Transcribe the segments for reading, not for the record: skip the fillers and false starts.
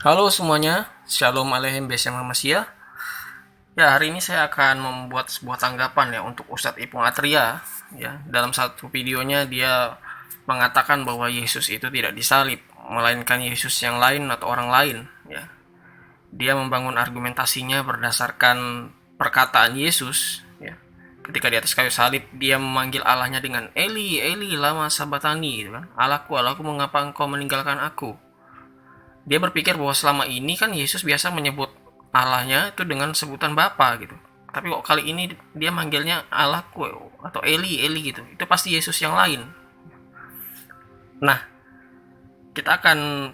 Halo semuanya, Shalom Aleichem Besem Hamasya. Ya, hari ini saya akan membuat sebuah tanggapan ya untuk Ustadz Ipung Atria. Ya, dalam satu videonya dia mengatakan bahwa Yesus itu tidak disalib, melainkan Yesus yang lain atau orang lain. Ya, dia membangun argumentasinya berdasarkan perkataan Yesus. Ya, ketika di atas kayu salib dia memanggil Allahnya dengan Eli, Eli, lama sabatani, gitu kan? Allahku, Allahku, mengapa engkau meninggalkan aku? Dia berpikir bahwa selama ini kan Yesus biasa menyebut Allahnya itu dengan sebutan Bapa gitu. Tapi kok kali ini dia manggilnya Allahku atau Eli, Eli gitu. Itu pasti Yesus yang lain. Nah, kita akan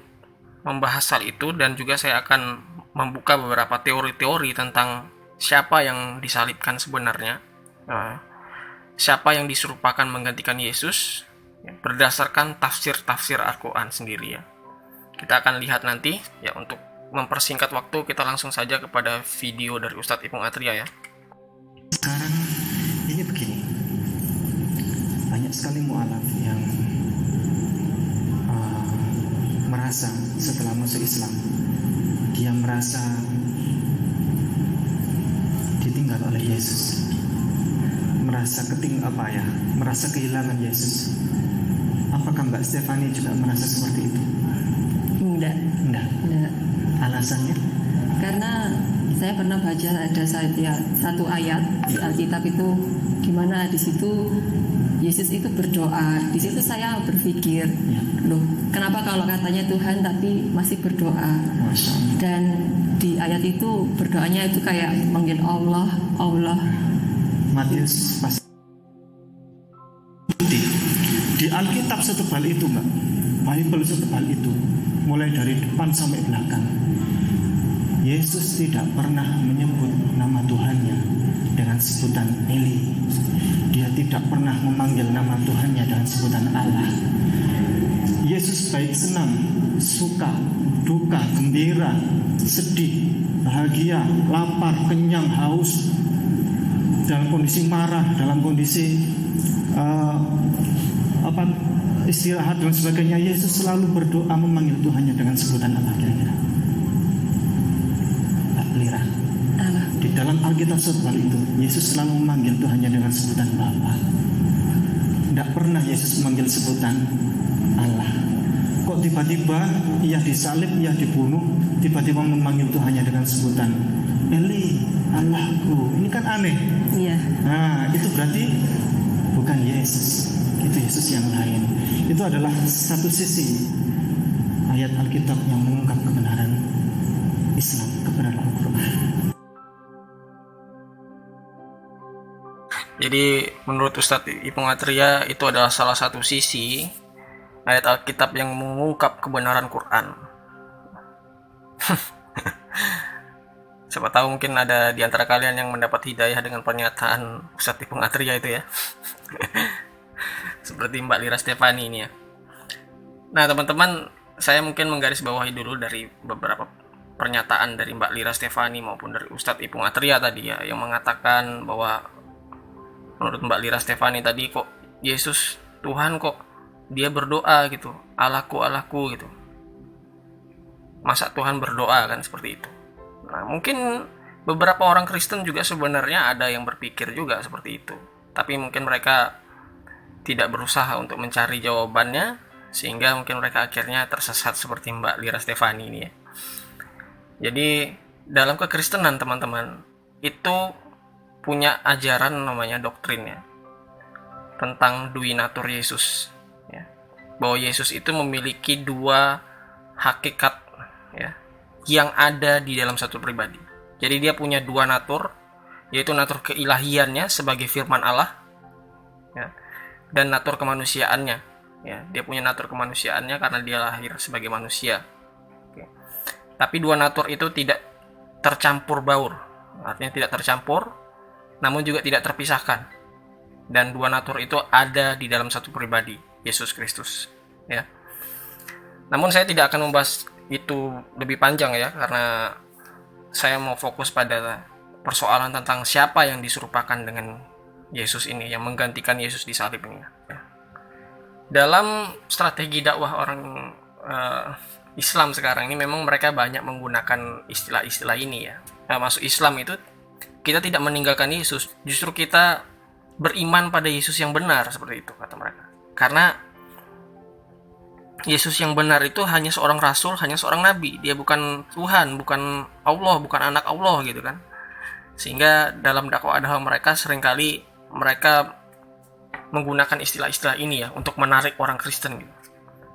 membahas hal itu dan juga saya akan membuka beberapa teori-teori tentang siapa yang disalibkan sebenarnya. Nah, siapa yang diserupakan menggantikan Yesus berdasarkan tafsir-tafsir Al-Quran sendiri ya. Kita akan lihat nanti ya. Untuk mempersingkat waktu, kita langsung saja kepada video dari Ustadz Ipung Atria ya. Sekarang ini begini, banyak sekali mu'alaf yang merasa setelah masuk Islam dia merasa ditinggal oleh Yesus, merasa merasa kehilangan Yesus. Apakah Mbak Stefani juga merasa seperti itu? Enggak. Alasannya? Karena saya pernah baca ada satu ayat di Alkitab itu, di mana di situ Yesus itu berdoa. Di situ saya berpikir, loh, kenapa kalau katanya Tuhan tapi masih berdoa? Dan di ayat itu berdoanya itu kayak manggil Allah, Allah. Matius pas di Alkitab setebal itu, Mbak. Bible setebal itu, mulai dari depan sampai belakang. Yesus tidak pernah menyebut nama Tuhannya dengan sebutan Eli. Dia tidak pernah memanggil nama Tuhannya dengan sebutan Allah. Yesus baik senang, suka, duka, gembira, sedih, bahagia, lapar, kenyang, haus, dalam kondisi marah, dalam kondisi istirahat dan sebagainya. Yesus selalu berdoa memanggil Tuhannya dengan sebutan apa kira-kira? Lira. Di dalam Alkitab setebal itu, Yesus selalu memanggil Tuhannya dengan sebutan Bapa. Tidak pernah Yesus memanggil sebutan Allah. Kok tiba-tiba ia disalib, ia dibunuh, tiba-tiba memanggil Tuhannya dengan sebutan Eli, Allahku. Ini kan aneh. Iya. Nah, itu berarti bukan Yesus. Itu Yesus yang lain. Itu adalah satu sisi ayat Alkitab yang mengungkap kebenaran Islam, kebenaran Al-Quran. Jadi menurut Ustadz Ipung Atria itu adalah salah satu sisi ayat Alkitab yang mengungkap kebenaran Quran. Siapa tahu mungkin ada di antara kalian yang mendapat hidayah dengan pernyataan Ustadz Ipung Atria itu ya. Seperti Mbak Lira Stefani ini ya. Nah teman-teman, saya mungkin menggarisbawahi dulu dari beberapa pernyataan dari Mbak Lira Stefani maupun dari Ustadz Ipung Atria tadi ya, yang mengatakan bahwa menurut Mbak Lira Stefani tadi, kok Yesus Tuhan kok dia berdoa gitu, Allahku, Allahku gitu. Masa Tuhan berdoa kan seperti itu. Nah mungkin beberapa orang Kristen juga sebenarnya ada yang berpikir juga seperti itu, tapi mungkin mereka tidak berusaha untuk mencari jawabannya, sehingga mungkin mereka akhirnya tersesat seperti Mbak Lira Stefani ini ya. Jadi dalam kekristenan teman-teman itu punya ajaran namanya doktrin ya, tentang duinatur Yesus ya, bahwa Yesus itu memiliki dua hakikat ya, yang ada di dalam satu pribadi. Jadi dia punya dua natur, yaitu natur keilahiannya sebagai firman Allah ya, dan natur kemanusiaannya ya. Dia punya natur kemanusiaannya karena dia lahir sebagai manusia. Oke. Tapi dua natur itu tidak tercampur baur, artinya tidak tercampur namun juga tidak terpisahkan, dan dua natur itu ada di dalam satu pribadi, Yesus Kristus ya. Namun saya tidak akan membahas itu lebih panjang ya, karena saya mau fokus pada persoalan tentang siapa yang diserupakan dengan Yesus ini, yang menggantikan Yesus di salib ini. Dalam strategi dakwah orang Islam sekarang ini memang mereka banyak menggunakan istilah-istilah ini ya. Nah, masuk Islam itu kita tidak meninggalkan Yesus, justru kita beriman pada Yesus yang benar, seperti itu kata mereka. Karena Yesus yang benar itu hanya seorang rasul, hanya seorang nabi. Dia bukan Tuhan, bukan Allah, bukan anak Allah gitu kan. Sehingga dalam dakwah mereka seringkali mereka menggunakan istilah-istilah ini ya untuk menarik orang Kristen gitu.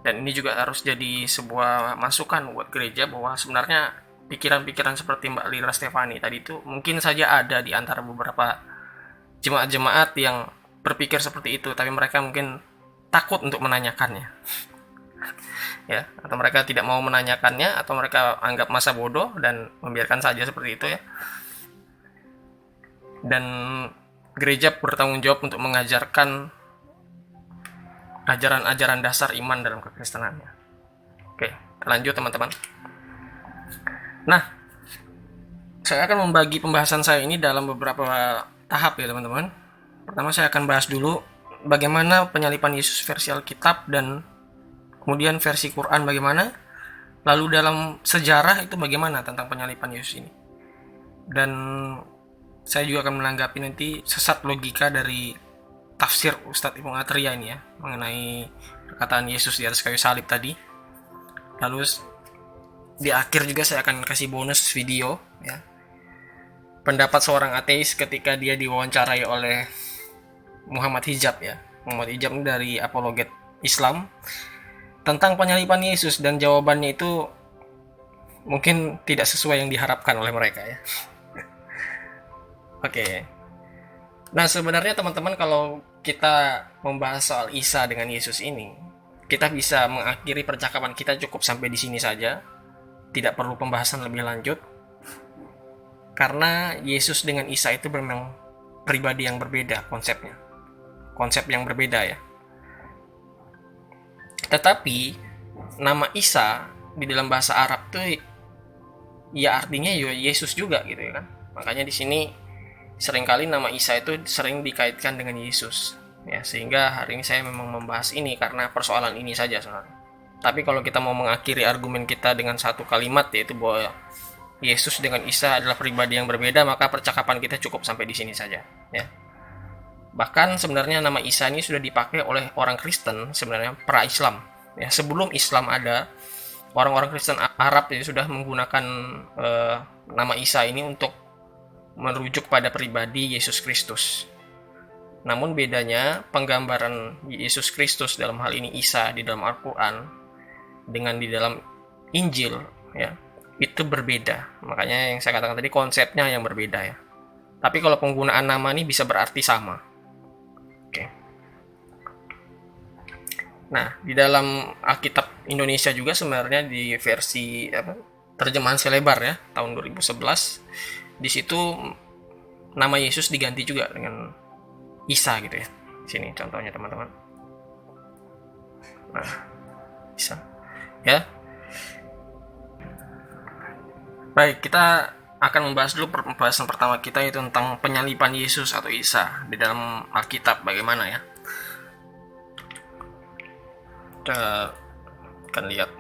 Dan ini juga harus jadi sebuah masukan buat gereja bahwa sebenarnya pikiran-pikiran seperti Mbak Lira Stefani tadi itu mungkin saja ada di antara beberapa jemaat-jemaat yang berpikir seperti itu, tapi mereka mungkin takut untuk menanyakannya. Ya, atau mereka tidak mau menanyakannya, atau mereka anggap masa bodoh dan membiarkan saja seperti itu ya. Dan gereja bertanggung jawab untuk mengajarkan ajaran-ajaran dasar iman dalam kekristenannya. Oke, lanjut teman-teman. Nah, saya akan membagi pembahasan saya ini dalam beberapa tahap ya teman-teman. Pertama saya akan bahas dulu bagaimana penyalipan Yesus versi Alkitab, dan kemudian versi Quran bagaimana. Lalu dalam sejarah itu bagaimana tentang penyalipan Yesus ini. Dan saya juga akan menanggapi nanti sesat logika dari tafsir Ustadz Ipung Atria ini ya, mengenai perkataan Yesus di atas kayu salib tadi. Lalu di akhir juga saya akan kasih bonus video ya, pendapat seorang ateis ketika dia diwawancarai oleh Muhammad Hijab ya. Muhammad Hijab ini dari apologet Islam tentang penyalipan Yesus, dan jawabannya itu mungkin tidak sesuai yang diharapkan oleh mereka ya. Oke. Nah, sebenarnya teman-teman, kalau kita membahas soal Isa dengan Yesus ini, kita bisa mengakhiri percakapan kita cukup sampai di sini saja. Tidak perlu pembahasan lebih lanjut. Karena Yesus dengan Isa itu memang pribadi yang berbeda konsepnya. Konsep yang berbeda ya. Tetapi nama Isa di dalam bahasa Arab tuh ya artinya ya Yesus juga gitu ya kan. Makanya di sini seringkali nama Isa itu sering dikaitkan dengan Yesus ya, sehingga hari ini saya memang membahas ini karena persoalan ini saja sebenarnya. Tapi kalau kita mau mengakhiri argumen kita dengan satu kalimat, yaitu bahwa Yesus dengan Isa adalah pribadi yang berbeda, maka percakapan kita cukup sampai di sini saja ya. Bahkan sebenarnya nama Isa ini sudah dipakai oleh orang Kristen sebenarnya pra-Islam ya. Sebelum Islam ada, orang-orang Kristen Arab ya sudah menggunakan nama Isa ini untuk merujuk pada pribadi Yesus Kristus. Namun bedanya penggambaran Yesus Kristus dalam hal ini Isa di dalam Al-Quran dengan di dalam Injil ya, itu berbeda. Makanya yang saya katakan tadi konsepnya yang berbeda ya. Tapi kalau penggunaan nama ini bisa berarti sama. Oke. Nah, di dalam Alkitab Indonesia juga sebenarnya di versi terjemahan Selebar ya tahun 2011, di situ nama Yesus diganti juga dengan Isa gitu ya. Sini contohnya teman-teman. Nah, Isa. Ya. Baik, kita akan membahas dulu pembahasan pertama kita, yaitu tentang penyalipan Yesus atau Isa di dalam Alkitab bagaimana ya. Kita akan lihat.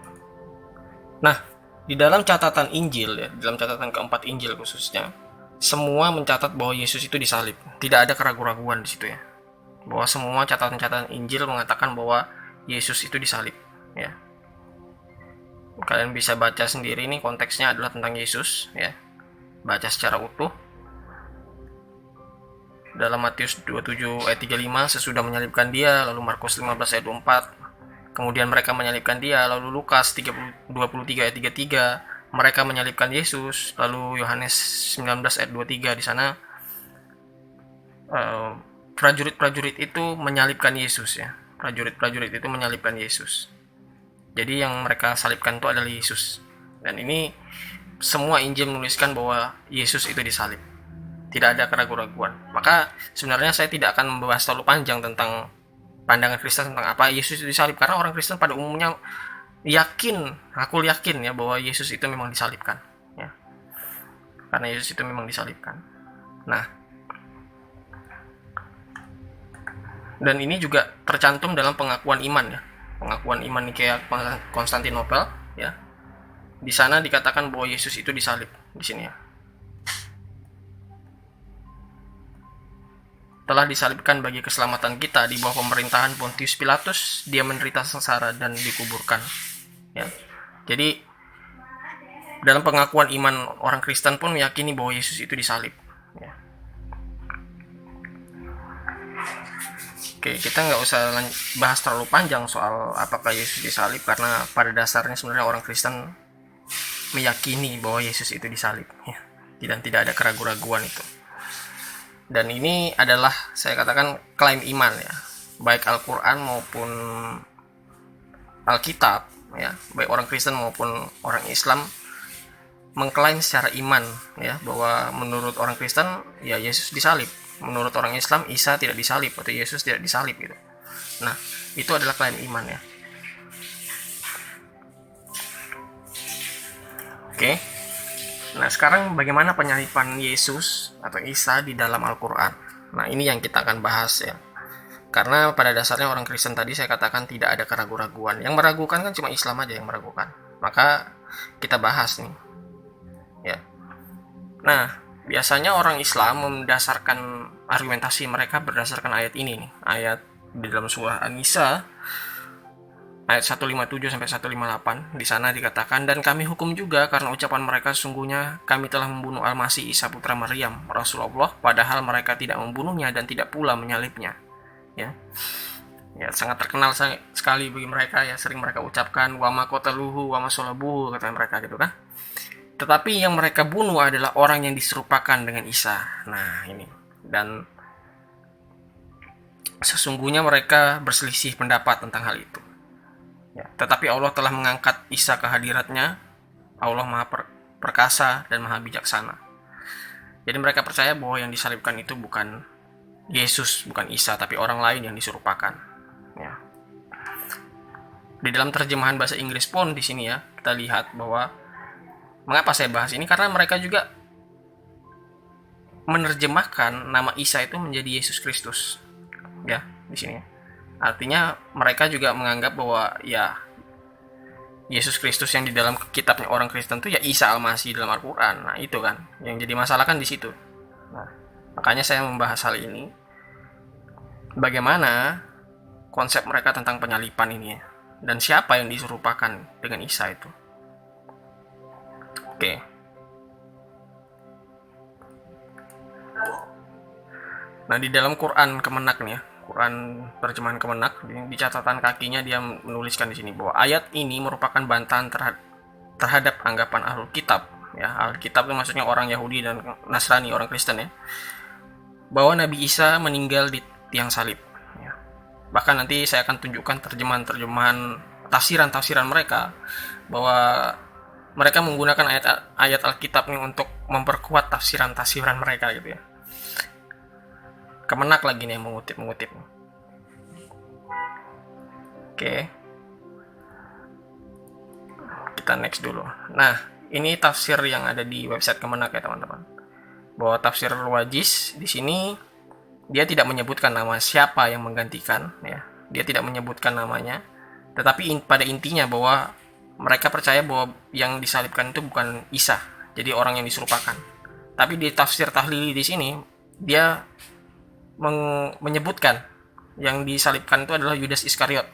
Nah, di dalam catatan Injil ya, dalam catatan keempat Injil khususnya, semua mencatat bahwa Yesus itu disalib. Tidak ada keraguan-raguan di situ ya. Bahwa semua catatan-catatan Injil mengatakan bahwa Yesus itu disalib ya. Kalian bisa baca sendiri, ini konteksnya adalah tentang Yesus ya. Baca secara utuh. Dalam Matius 27 ayat 35 sesudah menyalibkan dia, lalu Markus 15 ayat 24 kemudian mereka menyalibkan dia, lalu Lukas 23 ayat 33 mereka menyalibkan Yesus, lalu Yohanes 19 ayat 23 di sana prajurit-prajurit itu menyalibkan Yesus ya. Prajurit-prajurit itu menyalibkan Yesus. Jadi yang mereka salibkan itu adalah Yesus. Dan ini semua Injil menuliskan bahwa Yesus itu disalib. Tidak ada keraguan-raguan. Maka sebenarnya saya tidak akan membahas terlalu panjang tentang pandangan Kristen tentang apa Yesus itu disalib, karena orang Kristen pada umumnya aku yakin ya bahwa Yesus itu memang disalibkan ya. Karena Yesus itu memang disalibkan. Nah, dan ini juga tercantum dalam pengakuan iman ya. Pengakuan iman Nikea Konstantinopel ya. Di sana dikatakan bahwa Yesus itu disalib di sini ya. Telah disalibkan bagi keselamatan kita di bawah pemerintahan Pontius Pilatus, dia menderita sengsara dan dikuburkan. Ya. Jadi dalam pengakuan iman orang Kristen pun meyakini bahwa Yesus itu disalib. Ya. Oke, kita nggak usah bahas terlalu panjang soal apakah Yesus disalib, karena pada dasarnya sebenarnya orang Kristen meyakini bahwa Yesus itu disalib. Ya. Dan tidak ada keraguan-raguan itu. Dan ini adalah, saya katakan, klaim iman ya, baik Al-Quran maupun Alkitab ya, baik orang Kristen maupun orang Islam mengklaim secara iman ya, bahwa menurut orang Kristen ya Yesus disalib, menurut orang Islam Isa tidak disalib atau Yesus tidak disalib gitu. Nah, itu adalah klaim iman ya. Oke. Nah, sekarang bagaimana penyaliban Yesus atau Isa di dalam Al-Quran? Nah, ini yang kita akan bahas ya. Karena pada dasarnya orang Kristen tadi saya katakan tidak ada keraguan-raguan. Yang meragukan kan cuma Islam aja yang meragukan. Maka kita bahas nih. Ya. Nah, biasanya orang Islam mendasarkan argumentasi mereka berdasarkan ayat ini nih. Ayat di dalam surah An-Nisa ayat 157 sampai 158. Di sana dikatakan, dan kami hukum juga karena ucapan mereka sungguhnya kami telah membunuh Al-Masih Isa putra Maryam Rasulullah, padahal mereka tidak membunuhnya dan tidak pula menyalibnya. Ya. Ya, sangat terkenal sekali bagi mereka ya, sering mereka ucapkan wa ma qataluhu wa ma salabuhu, kata mereka gitu kan. Tetapi yang mereka bunuh adalah orang yang diserupakan dengan Isa. Nah, ini. Dan sesungguhnya mereka berselisih pendapat tentang hal itu. Ya, tetapi Allah telah mengangkat Isa ke hadiratnya. Allah maha perkasa dan maha bijaksana. Jadi mereka percaya bahwa yang disalibkan itu bukan Yesus, bukan Isa, tapi orang lain yang diserupakan. Ya. Di dalam terjemahan bahasa Inggris pun di sini ya, kita lihat bahwa mengapa saya bahas ini, karena mereka juga menerjemahkan nama Isa itu menjadi Yesus Kristus. Ya, di sini. Artinya mereka juga menganggap bahwa ya Yesus Kristus yang di dalam kitabnya orang Kristen itu ya Isa Al-Masih dalam Al-Quran. Nah, itu kan yang jadi masalah kan di situ. Nah, makanya saya membahas hal ini. Bagaimana konsep mereka tentang penyaliban ini ya, dan siapa yang diserupakan dengan Isa itu. Oke. Nah, di dalam Quran Kemenak nih ya, Quran terjemahan Kemenak, di catatan kakinya dia menuliskan di sini bahwa ayat ini merupakan bantahan terhadap anggapan Ahlul Kitab ya. Alkitab itu maksudnya orang Yahudi dan Nasrani, orang Kristen ya, bahwa Nabi Isa meninggal di tiang salib ya. Bahkan nanti saya akan tunjukkan terjemahan tafsiran mereka, bahwa mereka menggunakan ayat Alkitab ini untuk memperkuat tafsiran mereka gitu ya. Kemenak lagi nih yang mengutip. Oke. Kita next dulu. Nah, ini tafsir yang ada di website Kemenak ya teman-teman. Bahwa tafsir Wajiz di sini dia tidak menyebutkan nama siapa yang menggantikan ya. Dia tidak menyebutkan namanya. Tetapi pada intinya bahwa mereka percaya bahwa yang disalibkan itu bukan Isa, jadi orang yang diserupakan. Tapi di tafsir Tahlili di sini dia menyebutkan yang disalibkan itu adalah Yudas Iskariot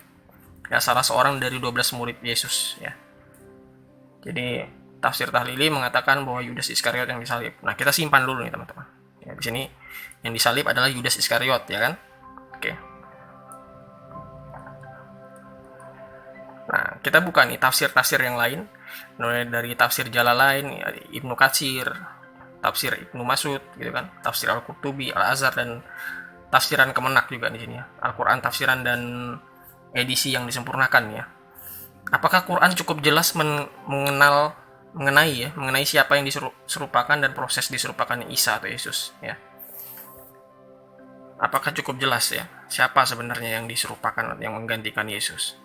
ya, salah seorang dari 12 murid Yesus ya. Jadi tafsir Tahlili mengatakan bahwa Yudas Iskariot yang disalib. Nah, kita simpan dulu nih teman-teman ya, di sini yang disalib adalah Yudas Iskariot ya kan. Oke. Nah, kita buka nih tafsir-tafsir yang lain, mulai dari tafsir Jalalain, Ibnu Katsir, tafsir Ibnu Mas'ud gitu kan, tafsir Al-Qurtubi, Al-Azhar, dan tafsiran Kemenak juga di sini ya. Al-Quran tafsiran dan edisi yang disempurnakan ya. Apakah Quran cukup jelas mengenai siapa yang diserupakan dan proses diserupakannya Isa atau Yesus ya? Apakah cukup jelas ya siapa sebenarnya yang diserupakan, yang menggantikan Yesus?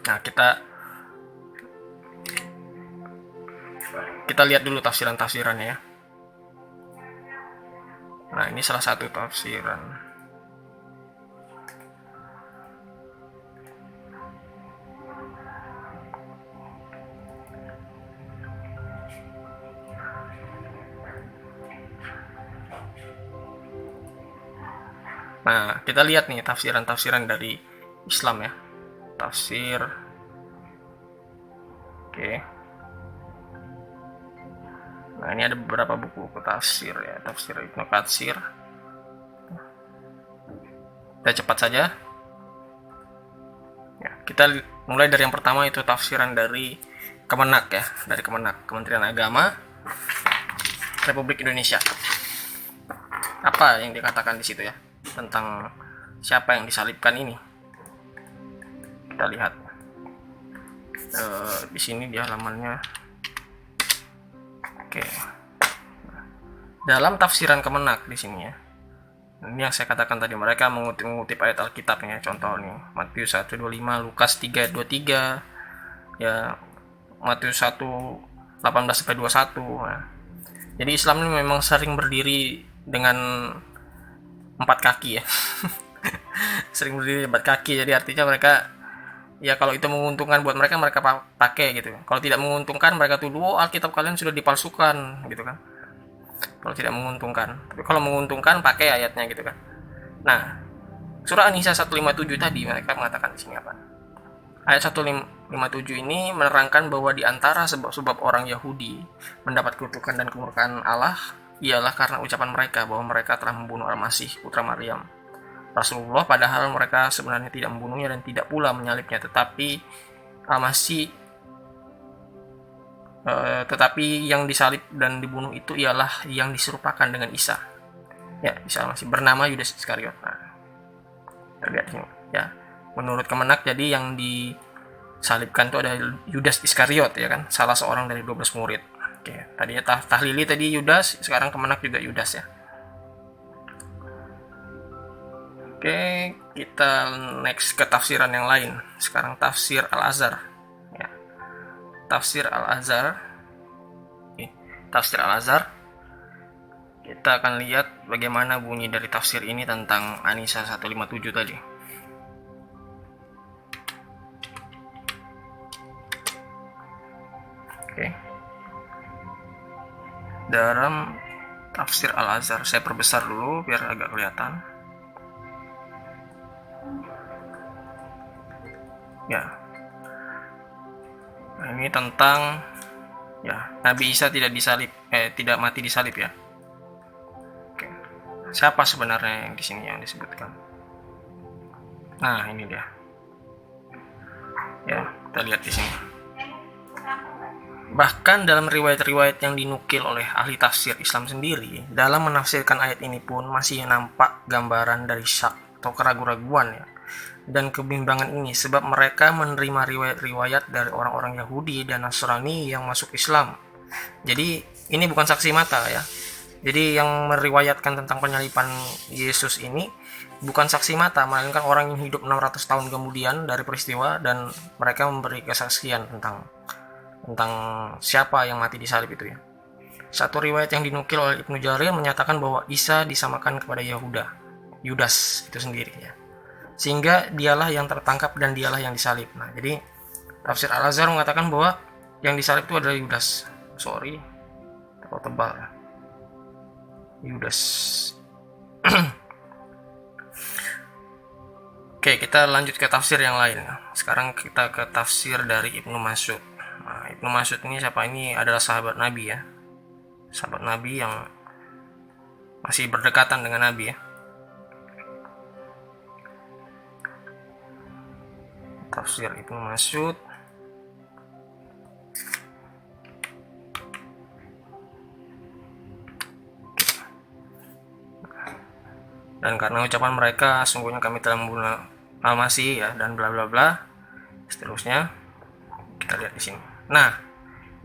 Nah, kita lihat dulu tafsirannya ya. Nah, ini salah satu tafsiran. Nah, kita lihat nih tafsiran-tafsiran dari Islam ya. Tafsir. Oke. Nah, ini ada beberapa buku tafsir ya. Tafsir Ibnu Katsir. Kita cepat saja. Ya, kita mulai dari yang pertama, itu tafsiran dari Kemenak ya, dari Kemenak, Kementerian Agama Republik Indonesia. Apa yang dikatakan di situ ya tentang siapa yang disalibkan ini? Kita lihat di sini di halamannya. Oke. Dalam tafsiran Kemenak di sini ya. Ini yang saya katakan tadi, mereka mengutip ayat Alkitabnya. Contoh nih, Matius 1:25, Lukas 3:23, ya, Matius 1:18-21. Nah, jadi Islam ini memang sering berdiri dengan 4 kaki ya. Sering berdiri 4 kaki, jadi artinya mereka ya kalau itu menguntungkan buat mereka, mereka pakai gitu. Kalau tidak menguntungkan, mereka tuduh, Alkitab kalian sudah dipalsukan gitu kan. Kalau tidak menguntungkan, tapi kalau menguntungkan pakai ayatnya gitu kan. Nah, surah An-Nisa 157 tadi mereka mengatakan di sini apa? Ayat 157 ini menerangkan bahwa di antara sebab-sebab orang Yahudi mendapat kutukan dan kemurkaan Allah ialah karena ucapan mereka bahwa mereka telah membunuh Al-Masih putra Maryam, Rasulullah, padahal mereka sebenarnya tidak membunuhnya dan tidak pula menyalibnya, tetapi Al-Masih tetapi yang disalib dan dibunuh itu ialah yang diserupakan dengan Isa. Ya, Isa masih bernama Yudas Iskariot. Nah, terlihat sini ya. Menurut Kemenak, jadi yang disalibkan itu ada Yudas Iskariot ya kan, salah seorang dari 12 murid. Oke, tadi ya tahlili tadi Yudas, sekarang Kemenak juga Yudas ya. Oke, kita next ke tafsiran yang lain. Sekarang tafsir Al-Azhar. Tafsir Al-Azhar. Tafsir Al-Azhar. Kita akan lihat bagaimana bunyi dari tafsir ini tentang An-Nisa 157 tadi. Oke. Dalam tafsir Al-Azhar, saya perbesar dulu biar agak kelihatan. Ya. Nah, ini tentang ya Nabi Isa tidak mati disalib ya. Oke. Siapa sebenarnya yang di sini yang disebutkan? Nah, ini dia. Ya, kita lihat di sini. Bahkan dalam riwayat-riwayat yang dinukil oleh ahli tafsir Islam sendiri, dalam menafsirkan ayat ini pun masih nampak gambaran dari syak atau keraguan-raguan ya, dan kebimbangan ini sebab mereka menerima riwayat-riwayat dari orang-orang Yahudi dan Nasrani yang masuk Islam. Jadi ini bukan saksi mata ya. Jadi yang meriwayatkan tentang penyaliban Yesus ini bukan saksi mata, melainkan orang yang hidup 600 tahun kemudian dari peristiwa, dan mereka memberi kesaksian tentang siapa yang mati disalib itu ya. Satu riwayat yang dinukil oleh Ibnu Jarir menyatakan bahwa Isa disamakan kepada Yudas itu sendiri ya. Sehingga dialah yang tertangkap dan dialah yang disalib. Nah, jadi tafsir Al-Azhar mengatakan bahwa yang disalib itu adalah Yudas. Terlalu tebal ya. Yudas. Oke, kita lanjut ke tafsir yang lain. Sekarang kita ke tafsir dari Ibnu Mas'ud. Nah, Ibnu Mas'ud ini siapa? Ini adalah sahabat Nabi ya. Sahabat Nabi yang masih berdekatan dengan Nabi ya. Tafsir Ibnu Mas'ud. Dan karena ucapan mereka, sungguhnya kami telah membunuh Al-Masih ya, dan bla bla bla seterusnya. Kita lihat di sini. Nah,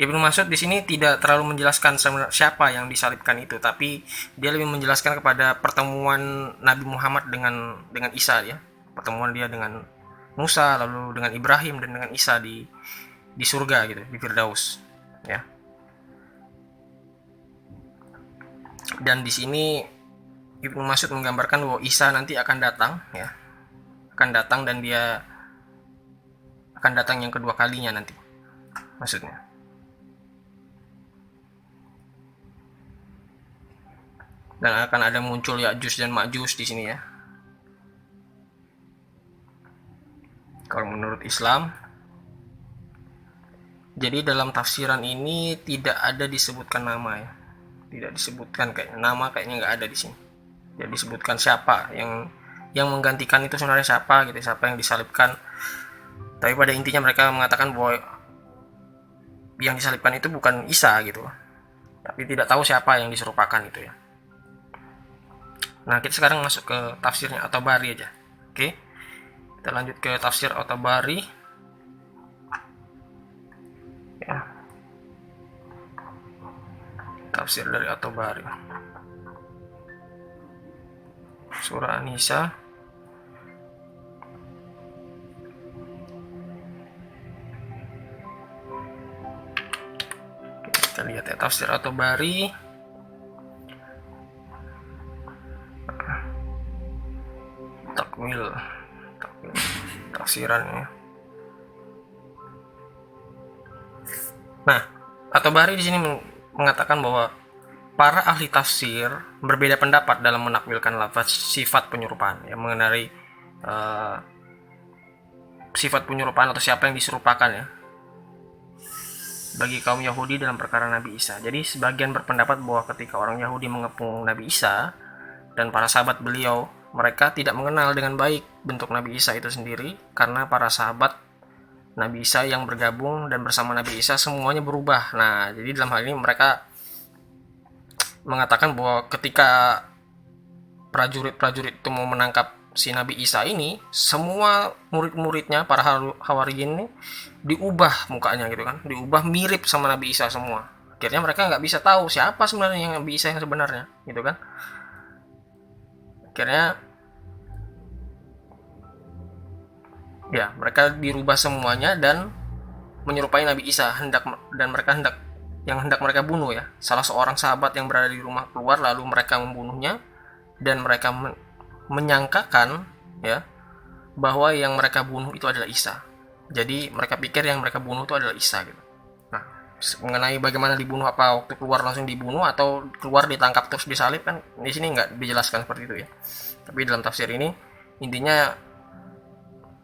Ibnu Mas'ud di sini tidak terlalu menjelaskan siapa yang disalibkan itu, tapi dia lebih menjelaskan kepada pertemuan Nabi Muhammad dengan Isa ya. Pertemuan dia dengan Musa, lalu dengan Ibrahim dan dengan Isa di surga gitu, di Firdaus ya. Dan di sini Ibnu Mas'ud menggambarkan bahwa Isa nanti akan datang ya. Akan datang, dan dia akan datang yang kedua kalinya nanti. Maksudnya. Dan akan ada muncul Ya'juj dan Ma'juj di sini ya. Kalau menurut Islam, jadi dalam tafsiran ini tidak ada disebutkan nama ya, tidak disebutkan kayak nama, kayaknya nggak ada di sini. Jadi disebutkan siapa yang menggantikan itu sebenarnya siapa gitu, siapa yang disalibkan. Tapi pada intinya mereka mengatakan bahwa yang disalibkan itu bukan Isa gitu, tapi tidak tahu siapa yang diserupakan itu ya. Nah, kita sekarang masuk ke tafsirnya At-Tabari aja. Oke, kita lanjut ke tafsir At-Tabari ya. Tafsir dari At-Tabari, surah An-Nisa kita lihat ya, tafsir At-Tabari takwil tafsirannya. Nah, At-Tabari di sini mengatakan bahwa para ahli tafsir berbeda pendapat dalam menakwilkan lafaz sifat penyerupaan ya, mengenai sifat penyerupaan atau siapa yang diserupakan ya bagi kaum Yahudi dalam perkara Nabi Isa. Jadi sebagian berpendapat bahwa ketika orang Yahudi mengepung Nabi Isa dan para sahabat beliau, mereka tidak mengenal dengan baik bentuk Nabi Isa itu sendiri, karena para sahabat Nabi Isa yang bergabung dan bersama Nabi Isa semuanya berubah. Nah, jadi dalam hal ini mereka mengatakan bahwa ketika prajurit-prajurit itu mau menangkap si Nabi Isa ini, semua murid-muridnya, para Hawariyin ini diubah mukanya gitu kan, diubah mirip sama Nabi Isa semua. Akhirnya mereka nggak bisa tahu siapa sebenarnya yang Nabi Isa yang sebenarnya gitu kan. Akhirnya ya mereka dirubah semuanya dan menyerupai Nabi Isa, dan mereka hendak mereka bunuh ya salah seorang sahabat yang berada di rumah keluar, lalu mereka membunuhnya, dan mereka menyangkakan ya bahwa yang mereka bunuh itu adalah Isa. Jadi mereka pikir yang mereka bunuh itu adalah Isa gitu. Nah, mengenai bagaimana dibunuh, apa waktu keluar langsung dibunuh atau keluar ditangkap terus disalib, kan di sini nggak dijelaskan seperti itu ya. Tapi dalam tafsir ini intinya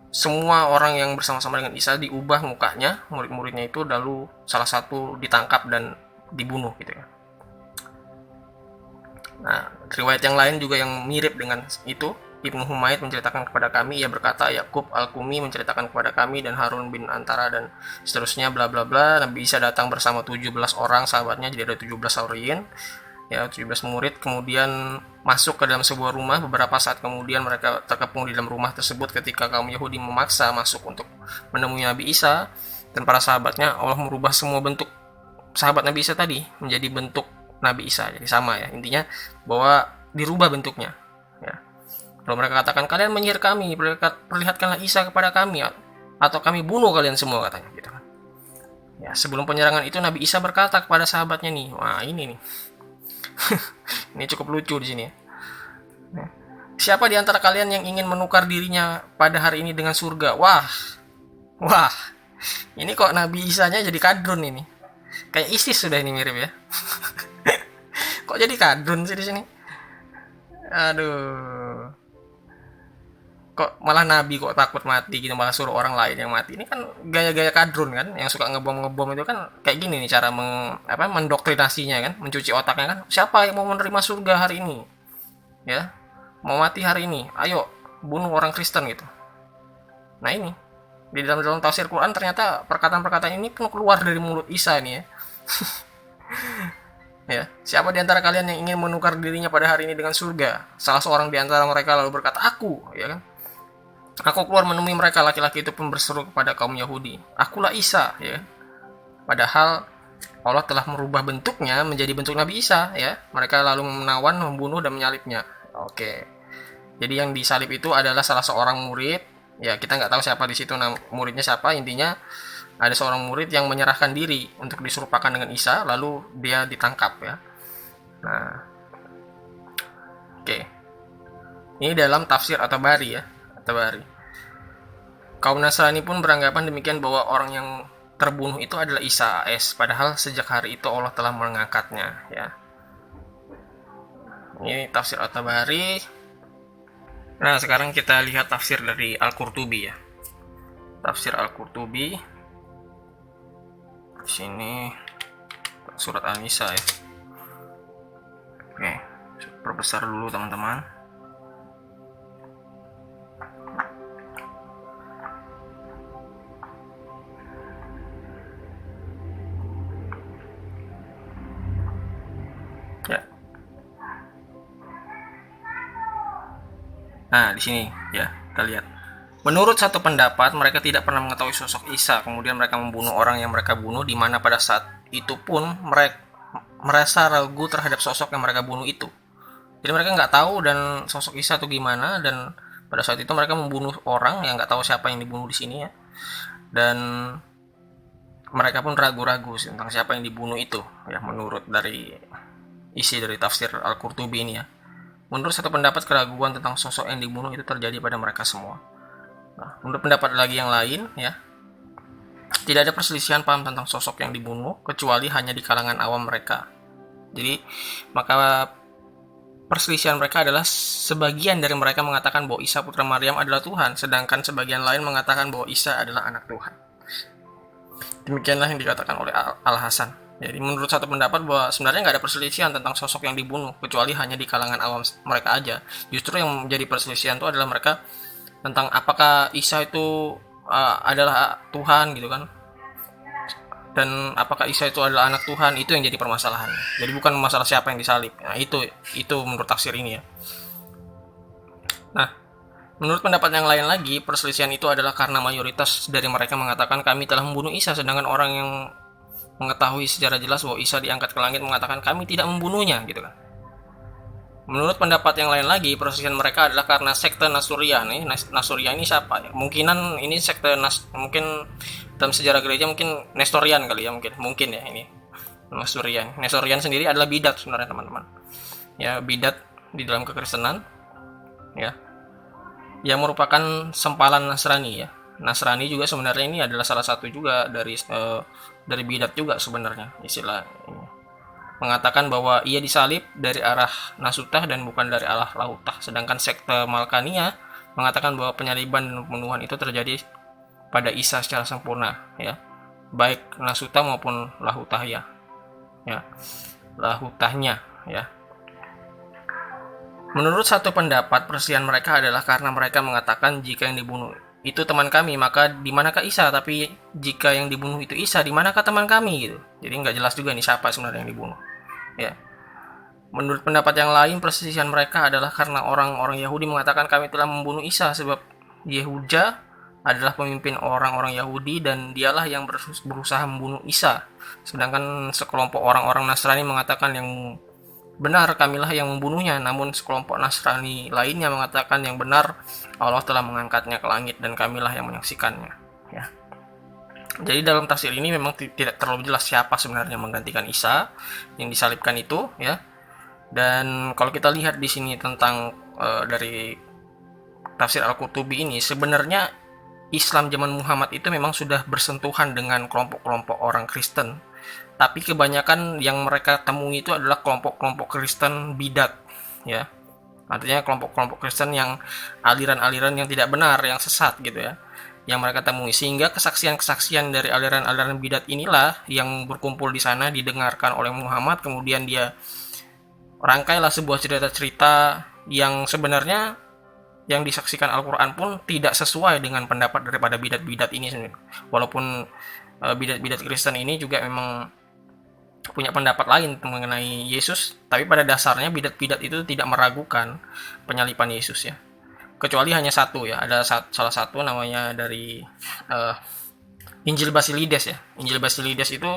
semua orang yang bersama-sama dengan Isa diubah mukanya, murid-muridnya itu, lalu salah satu ditangkap dan dibunuh gitu ya. Nah, riwayat yang lain juga yang mirip dengan itu, Ibnu Humaid menceritakan kepada kami, ia berkata, Yakub Al-Kumi menceritakan kepada kami, dan Harun bin Antara dan seterusnya bla bla bla. Nabi Isa datang bersama 17 orang sahabatnya, jadi ada 17 Hawariyin ya, 17 murid, kemudian masuk ke dalam sebuah rumah. Beberapa saat kemudian mereka terkepung di dalam rumah tersebut ketika kaum Yahudi memaksa masuk untuk menemui Nabi Isa dan para sahabatnya. Allah merubah semua bentuk sahabat Nabi Isa tadi menjadi bentuk Nabi Isa, jadi sama ya, intinya bahwa dirubah bentuknya ya. Lalu mereka katakan, kalian menyihir kami, perlihatkanlah Isa kepada kami atau kami bunuh kalian semua, katanya gitu kan. Ya, sebelum penyerangan itu Nabi Isa berkata kepada sahabatnya nih, wah ini nih ini cukup lucu di sini ya. Siapa di antara kalian yang ingin menukar dirinya pada hari ini dengan surga? Wah, ini kok Nabi Isanya jadi kadrun ini, kayak ISIS sudah ini mirip ya. Kok jadi kadrun sih di sini? Aduh, kok malah Nabi kok takut mati gitu, malah suruh orang lain yang mati. Ini kan gaya-gaya kadrun kan, yang suka ngebom itu kan kayak gini nih cara mendoktrinasinya kan, mencuci otaknya kan. Siapa yang mau menerima surga hari ini ya, mau mati hari ini, ayo bunuh orang Kristen gitu. Nah, ini di dalam tafsir Quran ternyata perkataan-perkataan ini keluar dari mulut Isa ini ya. Ya, siapa di antara kalian yang ingin menukar dirinya pada hari ini dengan surga? Salah seorang di antara mereka lalu berkata, aku, ya kan? Aku keluar menemui mereka. Laki-laki itu pun berseru kepada kaum Yahudi, akulah Isa, ya. Padahal Allah telah merubah bentuknya menjadi bentuk Nabi Isa, ya. Mereka lalu menawan, membunuh, dan menyalibnya. Oke. Jadi yang disalib itu adalah salah seorang murid. Ya, kita nggak tahu siapa di situ, muridnya siapa. Intinya ada seorang murid yang menyerahkan diri untuk diserupakan dengan Isa, lalu dia ditangkap ya. Nah, oke. Ini dalam tafsir At-Tabari ya, At-Tabari. Kaum Nasrani pun beranggapan demikian, bahwa orang yang terbunuh itu adalah Isa AS, padahal sejak hari itu Allah telah mengangkatnya ya. Ini tafsir At-Tabari. Nah, sekarang kita lihat tafsir dari Al-Qurtubi ya. tafsir Al-Qurtubi. Di sini surat An-Nisa ya. Oke, perbesar dulu teman-teman. Ya. Nah, di sini ya, kita lihat. Menurut satu pendapat, mereka tidak pernah mengetahui sosok Isa. Kemudian mereka membunuh orang yang mereka bunuh, di mana pada saat itu pun mereka merasa ragu terhadap sosok yang mereka bunuh itu. Jadi mereka nggak tahu dan sosok Isa itu gimana, dan pada saat itu mereka membunuh orang yang nggak tahu siapa yang dibunuh di sini ya. Dan mereka pun ragu-ragu tentang siapa yang dibunuh itu ya, menurut dari isi dari tafsir Al-Qurtubi ini ya. Menurut satu pendapat, keraguan tentang sosok yang dibunuh itu terjadi pada mereka semua. Nah, menurut pendapat lagi yang lain ya, tidak ada perselisihan paham tentang sosok yang dibunuh kecuali hanya di kalangan awam mereka. Jadi maka perselisihan mereka adalah sebagian dari mereka mengatakan bahwa Isa putra Maryam adalah Tuhan, sedangkan sebagian lain mengatakan bahwa Isa adalah anak Tuhan. Demikianlah yang dikatakan oleh Al-Hasan. Jadi menurut satu pendapat bahwa sebenarnya nggak ada perselisihan tentang sosok yang dibunuh kecuali hanya di kalangan awam mereka aja. Justru yang menjadi perselisihan itu adalah mereka tentang apakah Isa itu adalah Tuhan gitu kan, dan apakah Isa itu adalah anak Tuhan, itu yang jadi permasalahan. Jadi bukan masalah siapa yang disalib. Nah, itu menurut tafsir ini ya. Nah, menurut pendapat yang lain lagi, perselisihan itu adalah karena mayoritas dari mereka mengatakan kami telah membunuh Isa, sedangkan orang yang mengetahui secara jelas bahwa Isa diangkat ke langit mengatakan kami tidak membunuhnya gitu kan. Menurut pendapat yang lain lagi, perselisihan mereka adalah karena sekte Nasuriah nih. Nasuriah ini siapa ya? Mungkinan ini sekte mungkin dalam sejarah gereja mungkin Nestorian kali ya, mungkin ya ini. Nestorian. Nestorian sendiri adalah bidat sebenarnya teman-teman. Ya, bidat di dalam kekristenan ya. Yang merupakan sempalan Nasrani ya. Nasrani juga sebenarnya ini adalah salah satu juga dari bidat juga sebenarnya istilah ini. Mengatakan bahwa ia disalib dari arah Nasutah dan bukan dari arah Lahutah. Sedangkan sekte Malkania mengatakan bahwa penyaliban dan pembunuhan itu terjadi pada Isa secara sempurna ya, baik Nasutah maupun Lahutah ya. Lahutahnya ya. Menurut satu pendapat, perselisihan mereka adalah karena mereka mengatakan jika yang dibunuh itu teman kami, maka di manakah Isa? Tapi jika yang dibunuh itu Isa, di manakah teman kami gitu. Jadi nggak jelas juga nih siapa sebenarnya yang dibunuh. Ya. Menurut pendapat yang lain, perselisihan mereka adalah karena orang-orang Yahudi mengatakan kami telah membunuh Isa, sebab Yehuda adalah pemimpin orang-orang Yahudi dan dialah yang berusaha membunuh Isa. Sedangkan sekelompok orang-orang Nasrani mengatakan yang benar kamilah yang membunuhnya, namun sekelompok Nasrani lainnya mengatakan yang benar Allah telah mengangkatnya ke langit dan kamilah yang menyaksikannya ya. Jadi dalam tafsir ini memang tidak terlalu jelas siapa sebenarnya menggantikan Isa yang disalibkan itu ya. Dan kalau kita lihat di sini tentang dari tafsir Al-Qurtubi ini, sebenarnya Islam zaman Muhammad itu memang sudah bersentuhan dengan kelompok-kelompok orang Kristen. Tapi kebanyakan yang mereka temui itu adalah kelompok-kelompok Kristen bidat ya. Artinya kelompok-kelompok Kristen yang aliran-aliran yang tidak benar, yang sesat gitu ya, yang mereka temui. Sehingga kesaksian-kesaksian dari aliran-aliran bidat inilah yang berkumpul di sana didengarkan oleh Muhammad, kemudian dia rangkailah sebuah cerita-cerita yang sebenarnya yang disaksikan Al-Quran pun tidak sesuai dengan pendapat daripada bidat-bidat ini sendiri. Walaupun bidat-bidat Kristen ini juga memang punya pendapat lain mengenai Yesus, tapi pada dasarnya bidat-bidat itu tidak meragukan penyaliban Yesus ya. Kecuali hanya satu ya, ada salah satu namanya dari Injil Basilides ya. Injil Basilides itu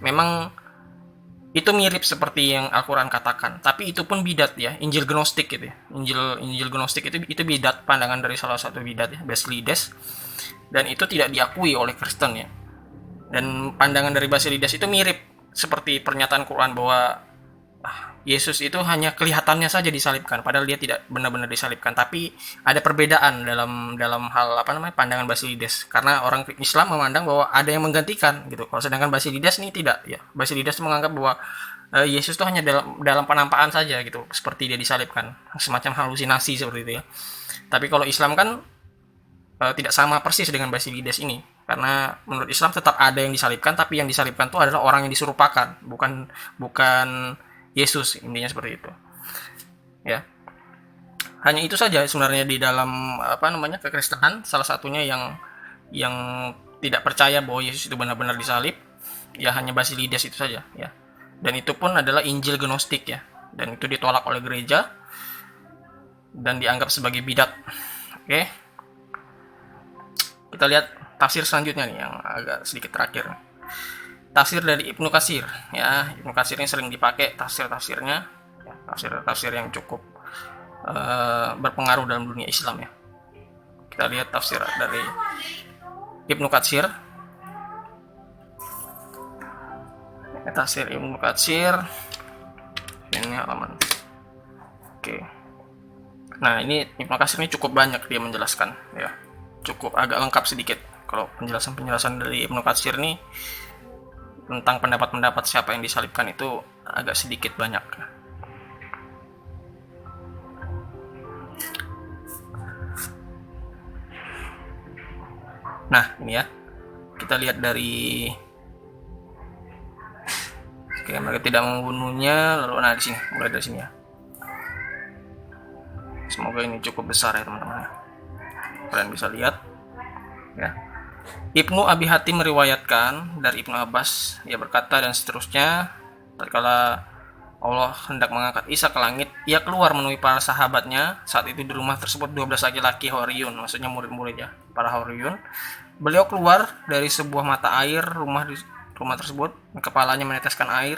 memang itu mirip seperti yang Al-Quran katakan, tapi itu pun bidat ya, Injil Gnostik gitu ya. Injil Gnostik itu bidat, pandangan dari salah satu bidat ya, Basilides, dan itu tidak diakui oleh Kristen ya. Dan pandangan dari Basilides itu mirip seperti pernyataan Quran bahwa Yesus itu hanya kelihatannya saja disalibkan, padahal dia tidak benar-benar disalibkan. Tapi ada perbedaan dalam hal pandangan Basilides, karena orang Islam memandang bahwa ada yang menggantikan gitu. Kalau sedangkan Basilides ini tidak ya. Basilides menganggap bahwa Yesus itu hanya dalam penampakan saja gitu, seperti dia disalibkan, semacam halusinasi seperti itu ya. Tapi kalau Islam kan tidak sama persis dengan Basilides ini, karena menurut Islam tetap ada yang disalibkan, tapi yang disalibkan itu adalah orang yang diserupakan, bukan bukan Yesus, intinya seperti itu ya. Hanya itu saja sebenarnya di dalam kekristenan, salah satunya yang tidak percaya bahwa Yesus itu benar-benar disalib ya, hanya Basilides itu saja ya, dan itu pun adalah Injil Gnostik ya, dan itu ditolak oleh gereja dan dianggap sebagai bidat. Oke, kita lihat tafsir selanjutnya nih yang agak sedikit terakhir, tafsir dari Ibnu Katsir ya. Ibnu Katsir ini sering dipakai tafsir-tafsirnya ya, tafsir yang cukup berpengaruh dalam dunia Islam ya. Kita lihat tafsir dari Ibnu Katsir. Tafsir Ibnu Katsir ini halaman. Oke. Nah, ini Ibnu Katsir ini cukup banyak dia menjelaskan ya. Cukup agak lengkap sedikit. Kalau penjelasan dari Ibnu Katsir ini tentang pendapat-pendapat siapa yang disalibkan itu agak sedikit banyak. Nah, ini ya. Kita lihat dari mereka tidak membunuhnya, lalu di sini, mulai dari sini ya. Semoga ini cukup besar ya teman-teman. Kalian bisa lihat ya. Ibnu Abi Hatim meriwayatkan dari Ibnu Abbas, ia berkata dan seterusnya, tatkala Allah hendak mengangkat Isa ke langit, ia keluar menemui para sahabatnya. Saat itu di rumah tersebut 12 laki-laki Horiyun, maksudnya murid-muridnya, para Horiyun. Beliau keluar dari sebuah mata air rumah tersebut, kepalanya meneteskan air.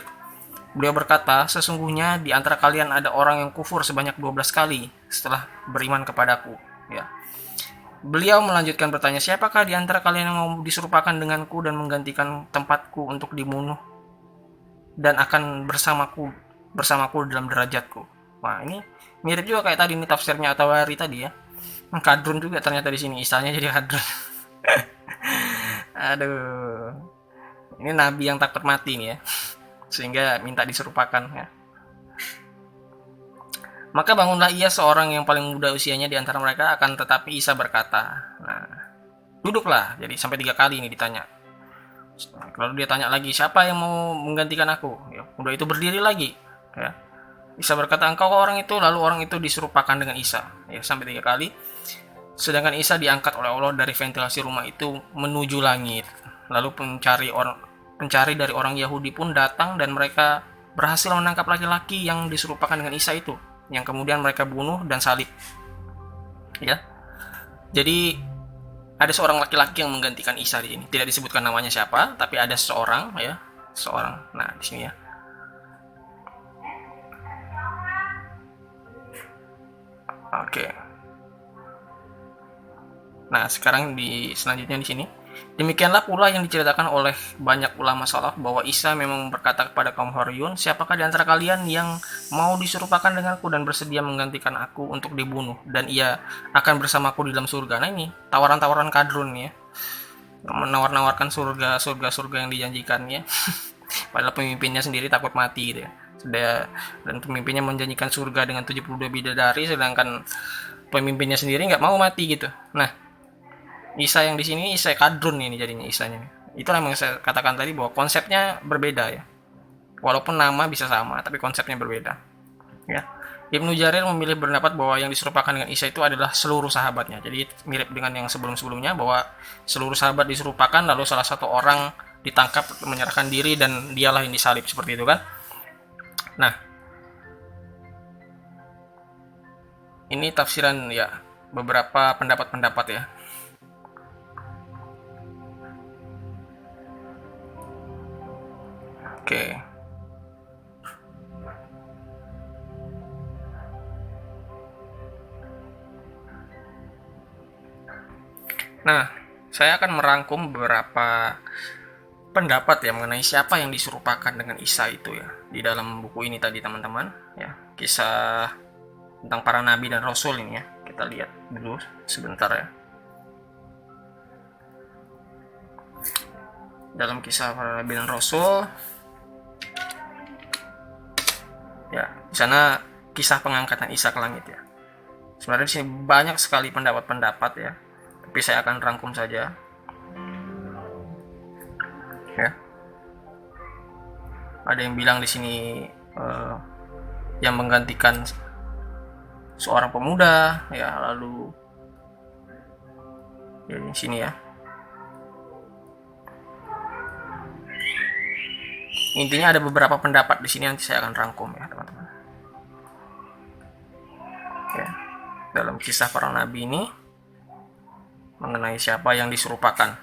Beliau berkata, sesungguhnya di antara kalian ada orang yang kufur sebanyak 12 kali setelah beriman kepadaku ya. Beliau melanjutkan bertanya, siapakah di antara kalian yang mau diserupakan denganku dan menggantikan tempatku untuk dibunuh dan akan bersamaku dalam derajatku. Wah, ini mirip juga kayak tadi nih tafsirnya At-Tabari tadi ya. Kadrun juga ternyata di sini, Isanya jadi kadrun. Aduh, ini nabi yang takut mati nih ya, sehingga minta diserupakan ya. Maka bangunlah ia seorang yang paling muda usianya di antara mereka, akan tetapi Isa berkata, nah, duduklah. Jadi sampai 3 kali ini ditanya. Lalu dia tanya lagi, siapa yang mau menggantikan aku? Ya, muda itu berdiri lagi ya. Isa berkata, engkau orang itu. Lalu orang itu diserupakan dengan Isa ya, sampai 3 kali. Sedangkan Isa diangkat oleh Allah dari ventilasi rumah itu menuju langit. Lalu pencari dari orang Yahudi pun datang dan mereka berhasil menangkap laki-laki yang diserupakan dengan Isa itu, yang kemudian mereka bunuh dan salib. Ya. Jadi ada seorang laki-laki yang menggantikan Isa di sini. Tidak disebutkan namanya siapa, tapi ada seorang ya, seorang. Nah, di sini ya. Oke. Nah, sekarang selanjutnya di sini. Demikianlah pula yang diceritakan oleh banyak ulama salaf bahwa Isa memang berkata kepada kaum Horiyun, siapakah di antara kalian yang mau diserupakan denganku dan bersedia menggantikan aku untuk dibunuh dan ia akan bersamaku di dalam surga. Nah, ini tawaran-tawaran kadrun ya, menawar-nawarkan surga yang dijanjikan ya. Padahal pemimpinnya sendiri takut mati gitu ya. Dan pemimpinnya menjanjikan surga dengan 72 bidadari, sedangkan pemimpinnya sendiri nggak mau mati gitu. Nah, Isa yang di sini Isa kadrun ini jadinya Isanya. Itulah yang saya katakan tadi bahwa konsepnya berbeda ya. Walaupun nama bisa sama, tapi konsepnya berbeda. Ya. Ibnu Jarir memilih berpendapat bahwa yang diserupakan dengan Isa itu adalah seluruh sahabatnya. Jadi mirip dengan yang sebelum-sebelumnya bahwa seluruh sahabat diserupakan, lalu salah satu orang ditangkap menyerahkan diri dan dialah yang disalib seperti itu kan. Nah, ini tafsiran ya beberapa pendapat-pendapat ya. Oke. Nah, saya akan merangkum beberapa pendapat ya mengenai siapa yang diserupakan dengan Isa itu ya di dalam buku ini tadi teman-teman ya. Kisah tentang para nabi dan rasul ini ya. Kita lihat dulu sebentar ya. Dalam kisah para nabi dan rasul ya, di sana kisah pengangkatan Isa ke langit ya. Sebenarnya di sini banyak sekali pendapat-pendapat ya. tapi saya akan rangkum saja ya. Ada yang bilang di sini yang menggantikan seorang pemuda ya, lalu ya di sini ya. Intinya ada beberapa pendapat di sini, nanti saya akan rangkum ya teman-teman. Ya, dalam kisah para nabi ini mengenai siapa yang diserupakan.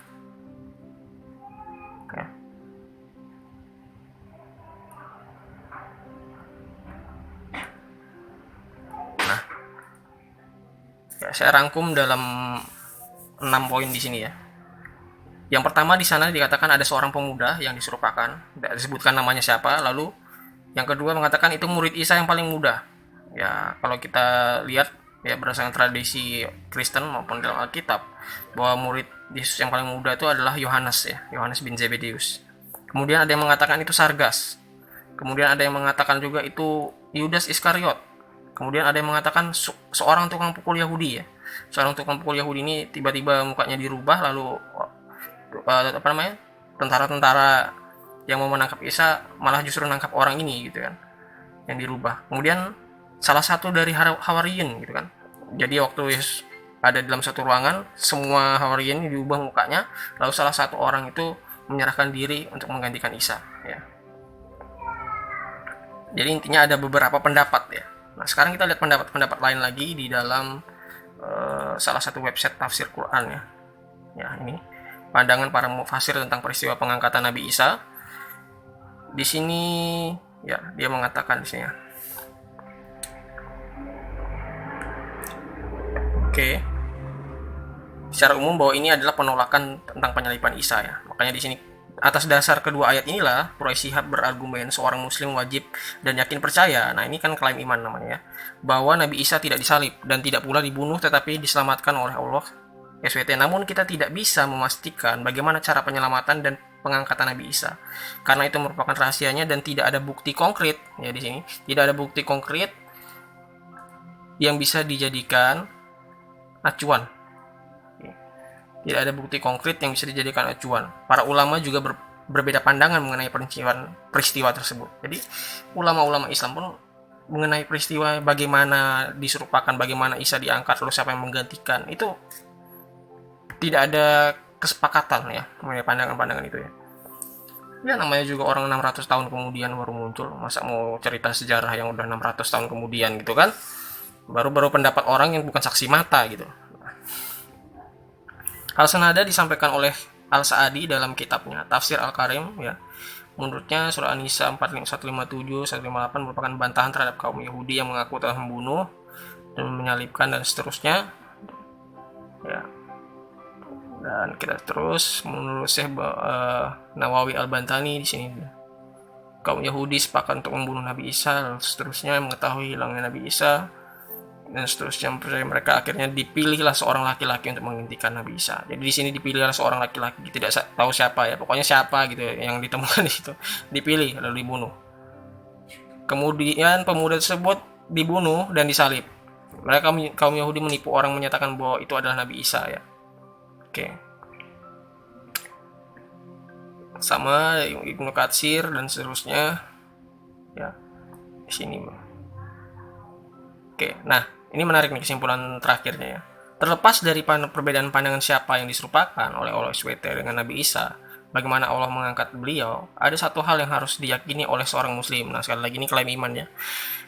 Ya. Nah, ya, saya rangkum dalam 6 poin di sini ya. Yang pertama di sana dikatakan ada seorang pemuda yang diserupakan, tidak disebutkan namanya siapa. Lalu yang kedua mengatakan itu murid Isa yang paling muda. Ya, kalau kita lihat ya berdasarkan tradisi Kristen maupun dalam Alkitab, bahwa murid Yesus yang paling muda itu adalah Yohanes ya, Yohanes bin Zebedeus. Kemudian ada yang mengatakan itu Sargas. Kemudian ada yang mengatakan juga itu Yudas Iskariot. Kemudian ada yang mengatakan seorang tukang pukul Yahudi ya. Seorang tukang pukul Yahudi ini tiba-tiba mukanya dirubah, lalu tentara-tentara yang mau menangkap Isa malah justru nangkap orang ini gitu kan, yang dirubah. Kemudian salah satu dari Hawariyin gitu kan. Jadi waktu Yesus ada dalam satu ruangan, semua Hawariyin diubah mukanya, lalu salah satu orang itu menyerahkan diri untuk menggantikan Isa ya. Jadi intinya ada beberapa pendapat ya. Nah, sekarang kita lihat pendapat-pendapat lain lagi di dalam salah satu website tafsir Quran ya. Ya, ini pandangan para mufasir tentang peristiwa pengangkatan Nabi Isa. Di sini ya, dia mengatakan di sini ya. Oke. Secara umum bahwa ini adalah penolakan tentang penyaliban Isa ya. Makanya di sini atas dasar kedua ayat inilah Quraisy Shihab berargumen seorang muslim wajib dan yakin percaya. Nah, ini kan klaim iman namanya ya. Bahwa Nabi Isa tidak disalib dan tidak pula dibunuh tetapi diselamatkan oleh Allah SWT. Namun kita tidak bisa memastikan bagaimana cara penyelamatan dan pengangkatan Nabi Isa, karena itu merupakan rahasianya dan tidak ada bukti konkret ya. Di sini tidak ada bukti konkret yang bisa dijadikan acuan. Tidak ada bukti konkret yang bisa dijadikan acuan. Para ulama juga berbeda pandangan mengenai peristiwa tersebut. Jadi ulama-ulama Islam pun mengenai peristiwa bagaimana diserupakan, bagaimana Isa diangkat, lalu siapa yang menggantikan, itu tidak ada kesepakatan ya mengenai pandangan-pandangan itu ya. Ya namanya juga orang 600 tahun kemudian baru muncul. Masa mau cerita sejarah yang udah 600 tahun kemudian gitu kan. Baru-baru pendapat orang yang bukan saksi mata gitu. Hal senada disampaikan oleh Al-Sa'adi dalam kitabnya Tafsir Al-Karim ya. Menurutnya surah An-Nisa 157, 158 merupakan bantahan terhadap kaum Yahudi yang mengaku telah membunuh dan menyalibkan dan seterusnya. Ya. Dan kita terus menurut Syekh Nawawi Al-Bantani di sini, kaum Yahudi sepakat untuk membunuh Nabi Isa dan seterusnya, mengetahui hilangnya Nabi Isa dan seterusnya. Mereka akhirnya dipilihlah seorang laki-laki untuk menggantikan Nabi Isa. Jadi di sini dipilihlah seorang laki-laki, tidak tahu siapa ya, pokoknya siapa gitu yang ditemukan di situ, dipilih lalu dibunuh. Kemudian pemuda tersebut dibunuh dan disalib. Mereka kaum Yahudi menipu orang menyatakan bahwa itu adalah Nabi Isa ya. Oke. Sama Ibnu Katsir dan seterusnya ya di sini. Oke, nah ini menarik nih kesimpulan terakhirnya ya. Terlepas dari perbedaan pandangan siapa yang diserupakan oleh SWT dengan Nabi Isa, bagaimana Allah mengangkat beliau, ada satu hal yang harus diyakini oleh seorang muslim. Nah, sekali lagi ini klaim iman ya.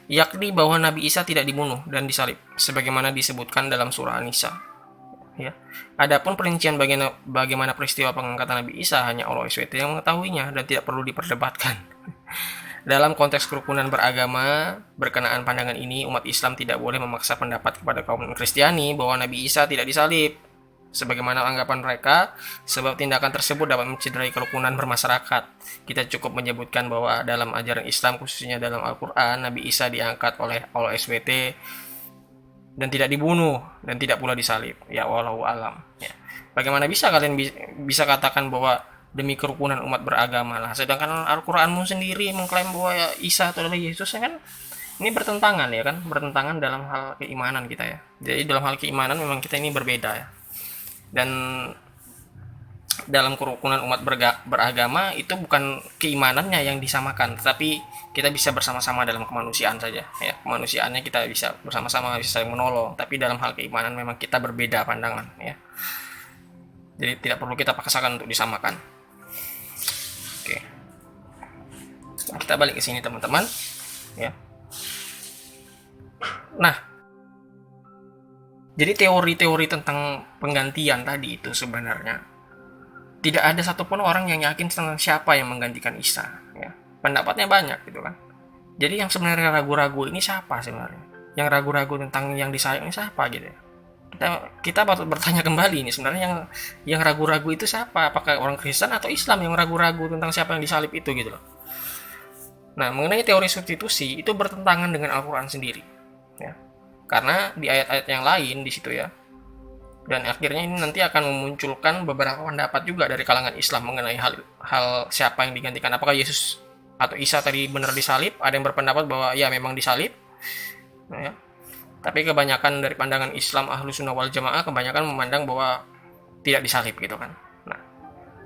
Yakni bahwa Nabi Isa tidak dibunuh dan disalib sebagaimana disebutkan dalam surah An-Nisa. Ya. Adapun perincian bagaimana peristiwa pengangkatan Nabi Isa hanya Allah SWT yang mengetahuinya dan tidak perlu diperdebatkan. Dalam konteks kerukunan beragama, berkenaan pandangan ini, umat Islam tidak boleh memaksa pendapat kepada kaum Kristiani bahwa Nabi Isa tidak disalib sebagaimana anggapan mereka, sebab tindakan tersebut dapat mencederai kerukunan bermasyarakat. Kita cukup menyebutkan bahwa dalam ajaran Islam, khususnya dalam Al-Quran, Nabi Isa diangkat oleh Allah SWT dan tidak dibunuh dan tidak pula disalib. Ya wallahu alam. Ya. Bagaimana bisa kalian bisa katakan bahwa demi kerukunan umat beragama lah, sedangkan Al-Qur'anmu sendiri mengklaim bahwa ya Isa itu adalah Yesus ya kan? Ini bertentangan ya kan? Bertentangan dalam hal keimanan kita ya. Jadi dalam hal keimanan memang kita ini berbeda ya. Dan dalam kerukunan umat beragama itu bukan keimanannya yang disamakan, tetapi kita bisa bersama-sama dalam kemanusiaan saja ya. Kemanusiaannya kita bisa bersama-sama, bisa saling menolong, tapi dalam hal keimanan memang kita berbeda pandangan ya. Jadi tidak perlu kita paksakan untuk disamakan. Oke, kita balik ke sini teman-teman ya. Nah, jadi teori-teori tentang penggantian tadi itu sebenarnya tidak ada satupun orang yang yakin tentang siapa yang menggantikan Isa ya. Pendapatnya banyak gitu kan. Jadi yang sebenarnya ragu-ragu ini siapa sebenarnya? Yang ragu-ragu tentang yang disalib ini siapa gitu ya. Kita patut bertanya kembali ini sebenarnya yang ragu-ragu itu siapa? Apakah orang Kristen atau Islam yang ragu-ragu tentang siapa yang disalib itu gitu loh. Nah, mengenai teori substitusi itu bertentangan dengan Al-Qur'an sendiri ya. Karena di ayat-ayat yang lain di situ ya. Dan akhirnya ini nanti akan memunculkan beberapa pendapat juga dari kalangan Islam mengenai hal siapa yang digantikan. Apakah Yesus atau Isa tadi benar disalib? Ada yang berpendapat bahwa ya memang disalib. Nah, ya. Tapi kebanyakan dari pandangan Islam Ahlus Sunnah wal Jamaah kebanyakan memandang bahwa tidak disalib gitu kan. Nah,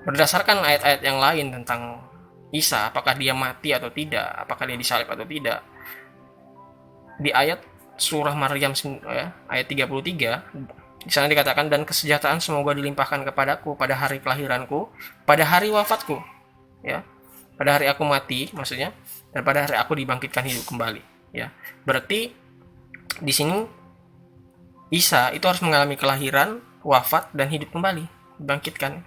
berdasarkan ayat-ayat yang lain tentang Isa, apakah dia mati atau tidak, apakah dia disalib atau tidak. Di ayat surah Maryam ya, ayat 33 di sana dikatakan, dan kesejahteraan semoga dilimpahkan kepadaku pada hari kelahiranku, pada hari wafatku, ya, pada hari aku mati, maksudnya, dan pada hari aku dibangkitkan hidup kembali, ya. Berarti di sini Isa itu harus mengalami kelahiran, wafat, dan hidup kembali, dibangkitkan,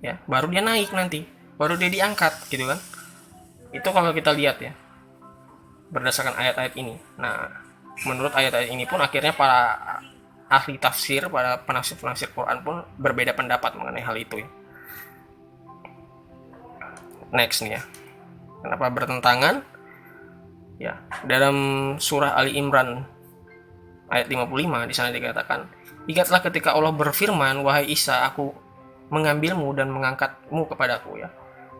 ya. Baru dia naik nanti, baru dia diangkat, gitu kan? Itu kalau kita lihat ya, berdasarkan ayat-ayat ini. Nah, menurut ayat-ayat ini pun akhirnya para ahli tafsir, para penafsir Quran pun berbeda pendapat mengenai hal itu ya. Next nih ya. Kenapa bertentangan? Ya, dalam surah Ali Imran ayat 55 di sana dikatakan, "Ingatlah ketika Allah berfirman, wahai Isa, aku mengambilmu dan mengangkatmu kepadaku," ya.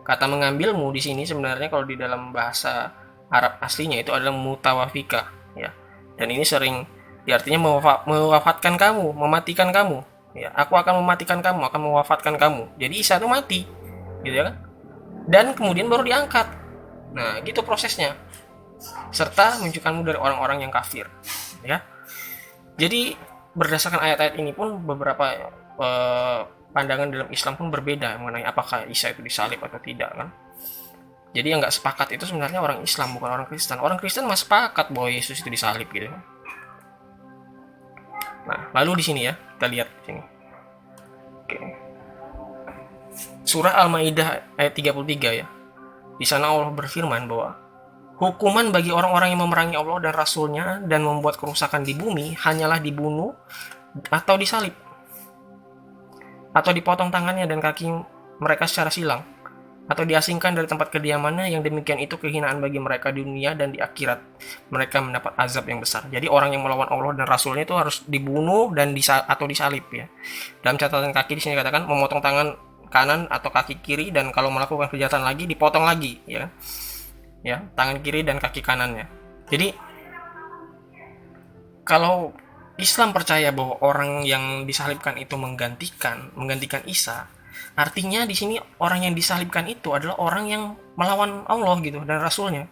Kata mengambilmu di sini sebenarnya kalau di dalam bahasa Arab aslinya itu adalah mutawafika ya. Dan ini sering artinya mewafatkan kamu, mematikan kamu. Ya, aku akan mematikan kamu, akan mewafatkan kamu. Jadi Isa itu mati, gitu ya kan? Dan kemudian baru diangkat. Nah, gitu prosesnya. Serta menunjukkanmu dari orang-orang yang kafir, ya. Jadi berdasarkan ayat-ayat ini pun beberapa pandangan dalam Islam pun berbeda mengenai apakah Isa itu disalib atau tidak kan. Jadi yang nggak sepakat itu sebenarnya orang Islam, bukan orang Kristen. Orang Kristen masih sepakat bahwa Yesus itu disalib gitu. Nah, lalu di sini ya, kita lihat di sini. Oke. Surah Al-Maidah ayat 33 ya. Di sana Allah berfirman bahwa hukuman bagi orang-orang yang memerangi Allah dan Rasul-Nya dan membuat kerusakan di bumi hanyalah dibunuh atau disalib, atau dipotong tangannya dan kaki mereka secara silang, atau diasingkan dari tempat kediamannya, yang demikian itu kehinaan bagi mereka di dunia, dan di akhirat mereka mendapat azab yang besar. Jadi orang yang melawan Allah dan Rasulnya itu harus dibunuh dan atau disalib ya. Dalam catatan kaki di sini katakan memotong tangan kanan atau kaki kiri, dan kalau melakukan kejahatan lagi dipotong lagi ya. Ya, tangan kiri dan kaki kanannya. Jadi kalau Islam percaya bahwa orang yang disalibkan itu menggantikan Isa, artinya di sini orang yang disalibkan itu adalah orang yang melawan Allah gitu dan Rasulnya.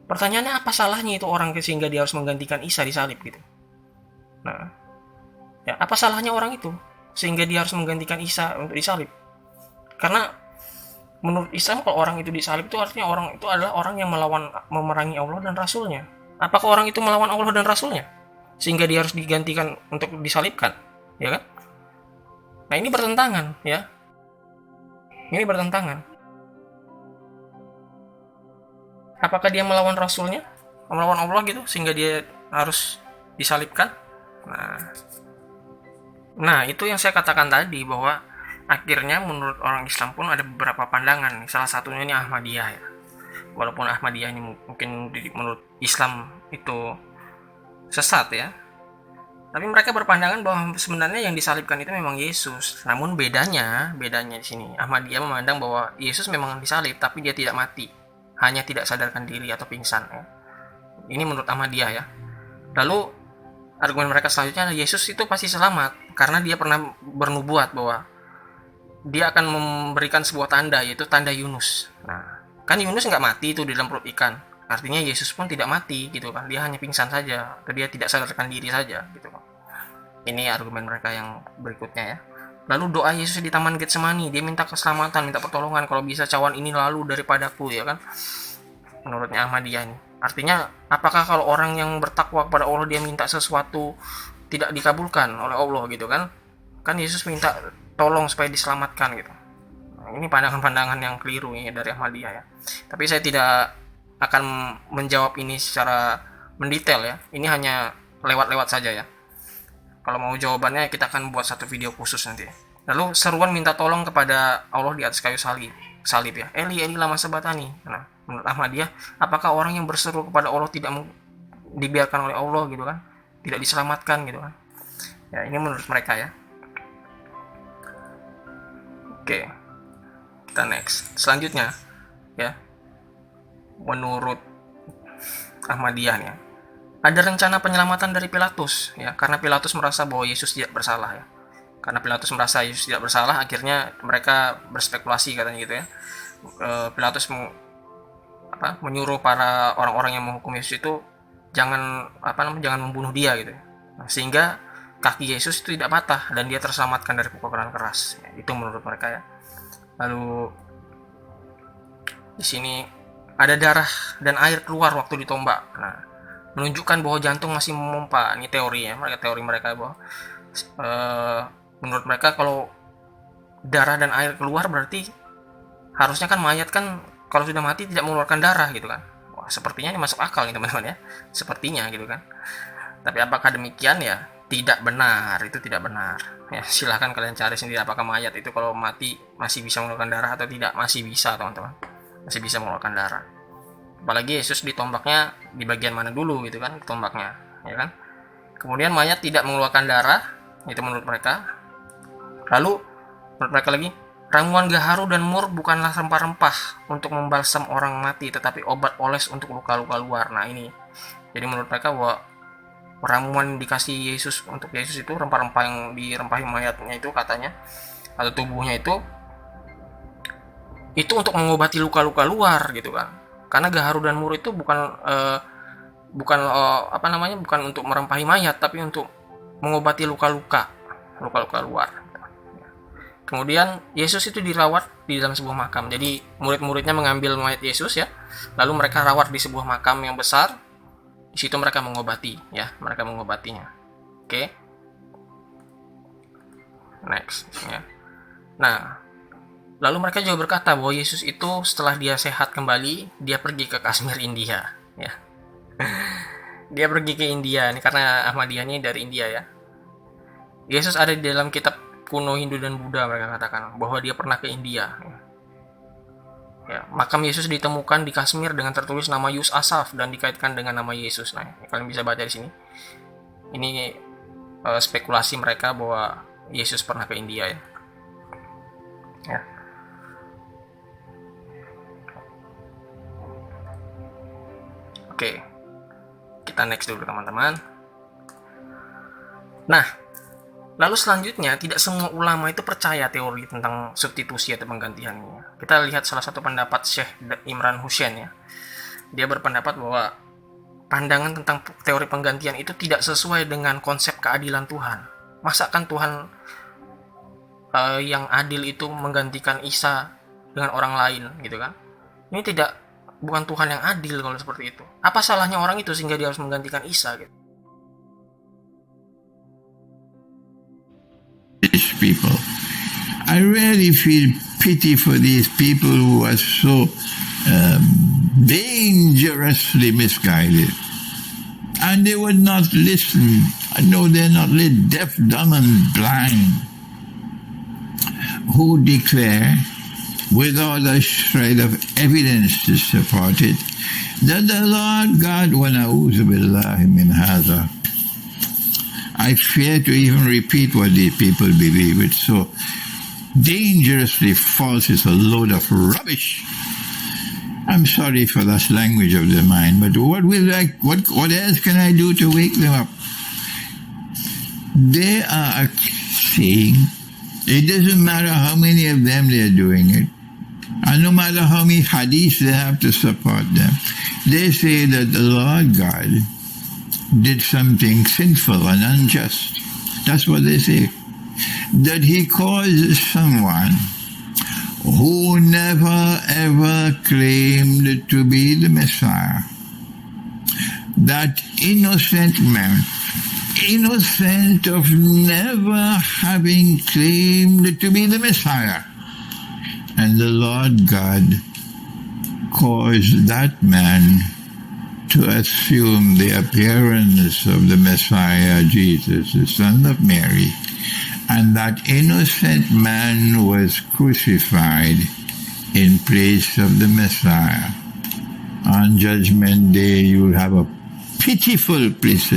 Pertanyaannya apa salahnya itu orang sehingga dia harus menggantikan Isa disalib gitu? Nah, ya apa salahnya orang itu sehingga dia harus menggantikan Isa untuk disalib? Karena menurut Islam kalau orang itu disalib itu artinya orang itu adalah orang yang memerangi Allah dan Rasulnya. Apakah orang itu melawan Allah dan Rasulnya sehingga dia harus digantikan untuk disalibkan? Ya kan? Nah, ini bertentangan ya. Ini bertentangan. Apakah dia melawan Rasulnya, melawan Allah gitu sehingga dia harus disalibkan? Nah, itu yang saya katakan tadi bahwa akhirnya menurut orang Islam pun ada beberapa pandangan. Salah satunya ini Ahmadiyah ya. Walaupun Ahmadiyah ini mungkin menurut Islam itu sesat ya. Tapi mereka berpandangan bahwa sebenarnya yang disalibkan itu memang Yesus. Namun bedanya di sini, Ahmadiyah memandang bahwa Yesus memang disalib, tapi dia tidak mati, hanya tidak sadarkan diri atau pingsan. Ya. Ini menurut Ahmadiyah ya. Lalu argumen mereka selanjutnya adalah Yesus itu pasti selamat. Karena dia pernah bernubuat bahwa dia akan memberikan sebuah tanda, yaitu tanda Yunus. Nah, kan Yunus nggak mati itu di dalam perut ikan. Artinya Yesus pun tidak mati gitu kan. Dia hanya pingsan saja, atau dia tidak sadarkan diri saja gitu kan. Ini argumen mereka yang berikutnya ya. Lalu doa Yesus di Taman Getsemani, dia minta keselamatan, minta pertolongan, kalau bisa cawan ini lalu daripadaku ya kan. Menurutnya Ahmadiyah ini. Artinya, apakah kalau orang yang bertakwa kepada Allah dia minta sesuatu tidak dikabulkan oleh Allah gitu kan? Kan Yesus minta tolong supaya diselamatkan gitu. Nah, ini pandangan-pandangan yang keliru ini dari Ahmadiyah ya. Tapi saya tidak akan menjawab ini secara mendetail ya. Ini hanya lewat-lewat saja ya. Kalau mau jawabannya kita akan buat satu video khusus nanti. Lalu seruan minta tolong kepada Allah di atas kayu salib ya. Eli Eli lama sabatani. Nah, menurut Ahmadiyah, apakah orang yang berseru kepada Allah tidak dibiarkan oleh Allah gitu kan? Tidak diselamatkan gitu kan? Ya, ini menurut mereka ya. Oke. Kita next. Selanjutnya ya. Menurut Ahmadiyah ya. Ada rencana penyelamatan dari Pilatus ya, karena Pilatus merasa bahwa Yesus tidak bersalah ya. Karena Pilatus merasa Yesus tidak bersalah, akhirnya mereka berspekulasi katanya gitu ya. Pilatus menyuruh para orang-orang yang menghukum Yesus itu jangan membunuh dia gitu. Nah, sehingga kaki Yesus itu tidak patah dan dia terselamatkan dari pukulan keras. Ya, itu menurut mereka ya. Lalu di sini ada darah dan air keluar waktu ditombak. Nah, menunjukkan bahwa jantung masih memompa. Ini teori ya, teori mereka bahwa menurut mereka kalau darah dan air keluar berarti harusnya kan mayat kan kalau sudah mati tidak mengeluarkan darah gitu kan. Wah, sepertinya ini masuk akal nih teman-teman ya. Sepertinya gitu kan. Tapi apakah demikian ya? Tidak benar, itu tidak benar. Ya, silahkan kalian cari sendiri apakah mayat itu kalau mati masih bisa mengeluarkan darah atau tidak. Masih bisa teman-teman. Masih bisa mengeluarkan darah. Apalagi Yesus ditombaknya di bagian mana dulu gitu kan, tombaknya ya kan. Kemudian mayat tidak mengeluarkan darah, itu menurut mereka. Lalu menurut mereka lagi, ramuan gaharu dan mur bukanlah rempah-rempah untuk membalsam orang mati, tetapi obat oles untuk luka-luka luar. Nah ini, jadi menurut mereka bahwa ramuan dikasih Yesus untuk Yesus itu rempah-rempah yang dirempahi mayatnya itu katanya atau tubuhnya itu untuk mengobati luka-luka luar gitu kan. Karena gaharu dan mur itu bukan untuk merempahi mayat, tapi untuk mengobati luka-luka luar. Kemudian Yesus itu dirawat di dalam sebuah makam. Jadi murid-muridnya mengambil mayat Yesus ya, lalu mereka rawat di sebuah makam yang besar. Di situ mereka mengobati ya, mereka mengobatinya. Oke. Next ya. Nah, lalu mereka juga berkata bahwa Yesus itu setelah dia sehat kembali, dia pergi ke Kashmir, India. Ya. Dia pergi ke India, ini karena Ahmadiyah ini dari India ya. Yesus ada di dalam kitab kuno Hindu dan Buddha, mereka katakan bahwa dia pernah ke India. Ya, makam Yesus ditemukan di Kashmir dengan tertulis nama Yus Asaf dan dikaitkan dengan nama Yesus. Nah, kalian bisa baca di sini. Ini spekulasi mereka bahwa Yesus pernah ke India ya. Ya. Oke, kita next dulu teman-teman. Nah, lalu selanjutnya tidak semua ulama itu percaya teori tentang substitusi atau penggantian ini. Kita lihat salah satu pendapat Syekh Imran Hussein ya. Dia berpendapat bahwa pandangan tentang teori penggantian itu tidak sesuai dengan konsep keadilan Tuhan. Masakan Tuhan yang adil itu menggantikan Isa dengan orang lain gitu kan? Ini bukan Tuhan yang adil kalau seperti itu. Apa salahnya orang itu sehingga dia harus menggantikan Isa gitu? People, I really feel pity for these people who are so dangerously misguided, and they would not listen. I know they're not deaf, dumb, and blind. Who declare, without a shred of evidence to support it, that the Lord God, wa na'udhu billahi min hadha. I fear to even repeat what these people believe. It's so dangerously false. It's a load of rubbish. I'm sorry for this language of the mind, but what else can I do to wake them up? They are saying. It doesn't matter how many of them they are doing it. And no matter how many hadiths they have to support them. They say that the Lord God did something sinful and unjust. That's what they say. That he caused someone who never ever claimed to be the Messiah, that innocent man, innocent of never having claimed to be the Messiah, and the Lord God caused that man to assume the appearance of the Messiah, Jesus, the Son of Mary, and that innocent man was crucified in place of the Messiah. On Judgment Day, you will have a pitiful place.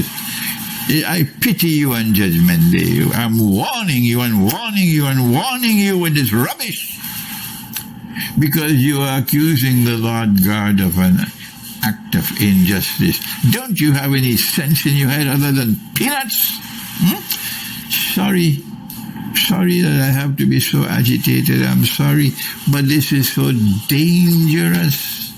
I pity you on Judgment Day. I'm warning you and warning you and warning you with this rubbish, because you are accusing the Lord God of an act of injustice. Don't you have any sense in your head other than peanuts? Sorry that I have to be so agitated. I'm sorry, but this is so dangerous.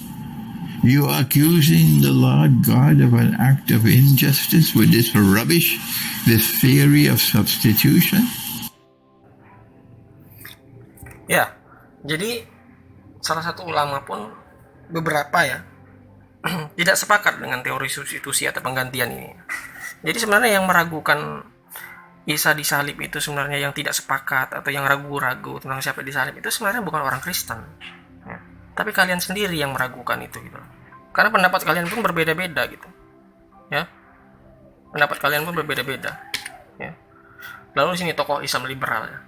You are accusing the Lord God of an act of injustice with this rubbish, this theory of substitution. Ya, jadi salah satu ulama pun beberapa ya tidak sepakat dengan teori substitusi atau penggantian ini. Jadi sebenarnya yang meragukan Isa disalib itu sebenarnya, yang tidak sepakat atau yang ragu-ragu tentang siapa disalib itu sebenarnya bukan orang Kristen, ya. Tapi kalian sendiri yang meragukan itu gitu. Karena pendapat kalian pun berbeda-beda gitu, ya. Pendapat kalian pun berbeda-beda, ya. Lalu di sini tokoh Islam liberal, ya.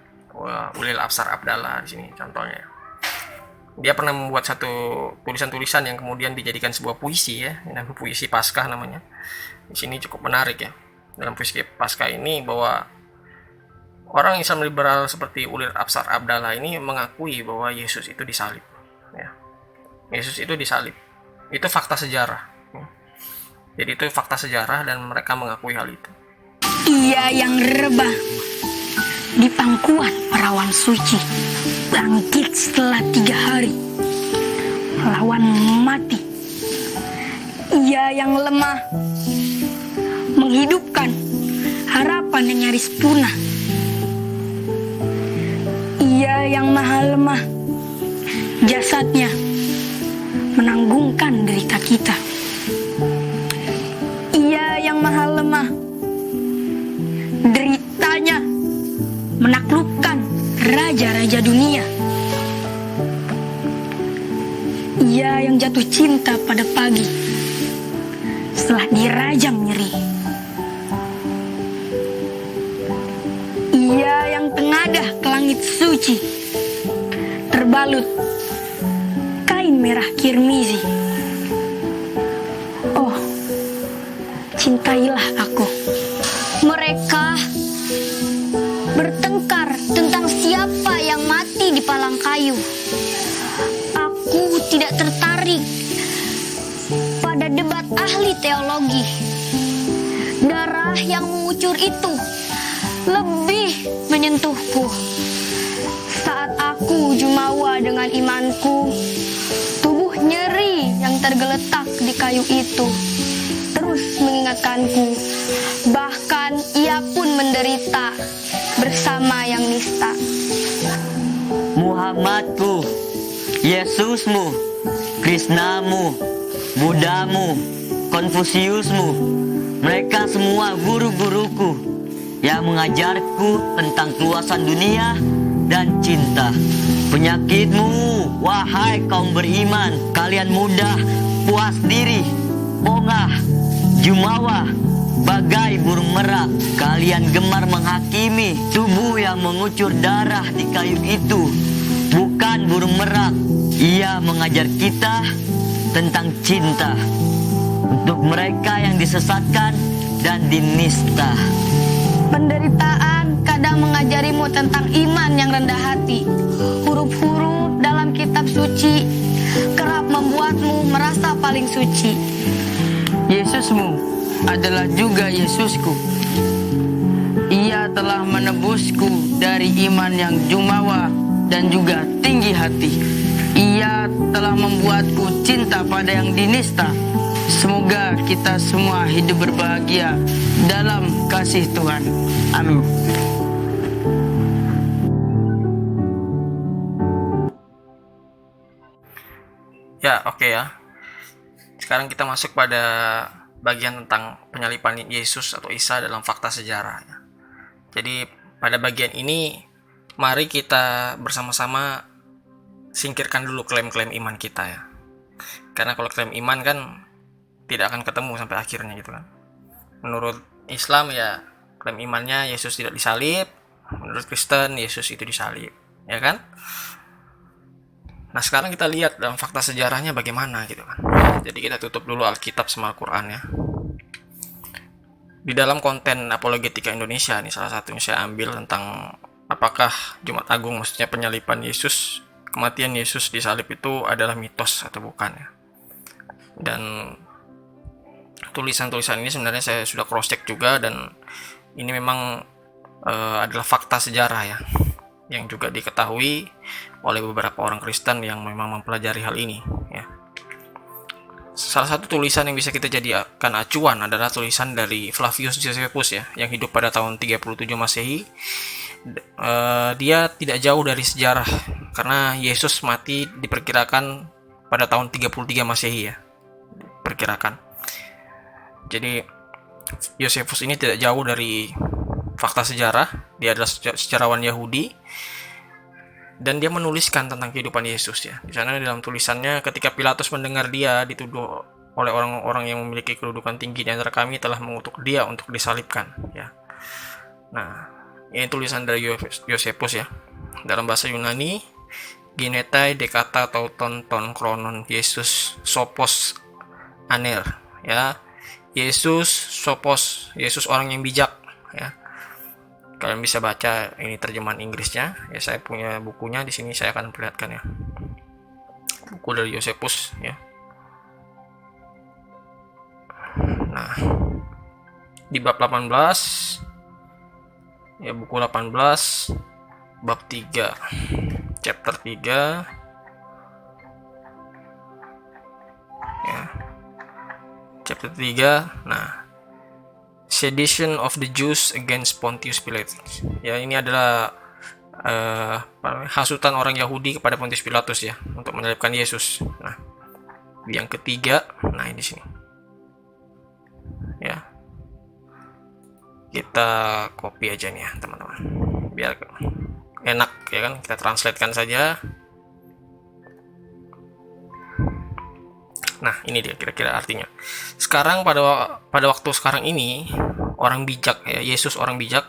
Ulil Absar Abdallah di sini contohnya. Dia pernah membuat satu tulisan-tulisan yang kemudian dijadikan sebuah puisi, ya, namanya puisi Paskah namanya. Di sini cukup menarik ya. Dalam puisi Paskah ini bahwa orang Islam liberal seperti Ulil Absar Abdallah ini mengakui bahwa Yesus itu disalib, ya. Yesus itu disalib. Itu fakta sejarah, ya. Jadi itu fakta sejarah dan mereka mengakui hal itu. Ia yang rebah di pangkuan perawan suci, bangkit setelah 3 hari, melawan mati. Ia yang lemah menghidupkan harapan yang nyaris punah. Ia yang maha lemah, jasadnya menanggungkan derita kita. Ia yang maha lemah, deritanya menaklukkan raja-raja dunia. Ia yang jatuh cinta pada pagi setelah dirajam nyeri. Ia yang tengadah ke langit suci, terbalut kain merah kirmizi. Oh, cintailah aku. Mereka bertengkar tentang siapa yang mati di palang kayu. Aku tidak tertarik pada debat ahli teologi. Darah yang mengucur itu lebih menyentuhku. Saat aku jumawa dengan imanku, tubuh nyeri yang tergeletak di kayu itu terus mengingatkanku. Bahkan ia pun menderita bersama yang nista. Muhammadku, Yesusmu, Krisnamu, Buddhamu, Konfusiusmu, mereka semua guru-guruku yang mengajarku tentang keluasan dunia dan cinta. Penyakitmu, wahai kaum beriman, kalian mudah puas diri, bongah, jumawa, bagai burung merak. Kalian gemar menghakimi tubuh yang mengucur darah di kayu itu. Bukan burung merak, ia mengajar kita tentang cinta untuk mereka yang disesatkan dan dinista. Penderitaan kadang mengajarimu tentang iman yang rendah hati. Huruf-huruf dalam kitab suci kerap membuatmu merasa paling suci. Yesusmu adalah juga Yesusku. Ia Ia telah menebusku dari iman yang jumawa dan juga tinggi hati. Ia telah membuatku cinta pada yang dinista. Semoga kita semua hidup berbahagia dalam kasih Tuhan. Amin. Ya, oke ya. Sekarang kita masuk pada bagian tentang penyaliban Yesus atau Isa dalam fakta sejarah. Jadi pada bagian ini mari kita bersama-sama singkirkan dulu klaim-klaim iman kita ya. Karena kalau klaim iman kan tidak akan ketemu sampai akhirnya gitu kan. Menurut Islam ya klaim imannya Yesus tidak disalib, menurut Kristen Yesus itu disalib, ya kan? Nah sekarang kita lihat dalam fakta sejarahnya bagaimana gitu kan. Jadi kita tutup dulu Alkitab sama Al-Quran ya. Di dalam konten Apologetika Indonesia nih salah satunya saya ambil tentang apakah Jumat Agung, maksudnya penyaliban Yesus, kematian Yesus disalib itu adalah mitos atau bukan ya. Dan tulisan-tulisan ini sebenarnya saya sudah cross check juga dan ini memang adalah fakta sejarah ya, yang juga diketahui oleh beberapa orang Kristen yang memang mempelajari hal ini ya. Salah satu tulisan yang bisa kita jadikan acuan adalah tulisan dari Flavius Josephus ya, yang hidup pada tahun 37 Masehi. Dia tidak jauh dari sejarah karena Yesus mati diperkirakan pada tahun 33 Masehi ya, perkirakan. Jadi Josephus ini tidak jauh dari fakta sejarah. Dia adalah sejarawan Yahudi dan dia menuliskan tentang kehidupan Yesus ya. Di sana dalam tulisannya, ketika Pilatus mendengar dia dituduh oleh orang-orang yang memiliki kedudukan tinggi di antara kami telah mengutuk dia untuk disalibkan ya. Nah, ini tulisan dari Josephus ya. Dalam bahasa Yunani, Genetai dekata tauton ton kronon Yesus sopos aner ya. Yesus sopos, Yesus orang yang bijak ya. Kalian bisa baca ini terjemahan Inggrisnya ya, saya punya bukunya di sini, saya akan perlihatkan ya. Buku dari Josephus ya. Nah, di bab 18 ya, buku 18 bab 3 chapter 3 ya. Chapter 3. Nah, sedition of the Jews against Pontius Pilate. Ya, ini adalah hasutan orang Yahudi kepada Pontius Pilatus ya untuk menyalibkan Yesus. Nah, yang ketiga, nah ini di sini. Ya. Kita copy aja nih ya, teman-teman. Biar enak ya kan, kita translatekan saja. Nah, ini dia kira-kira artinya. Sekarang pada waktu sekarang ini, orang bijak ya, Yesus orang bijak,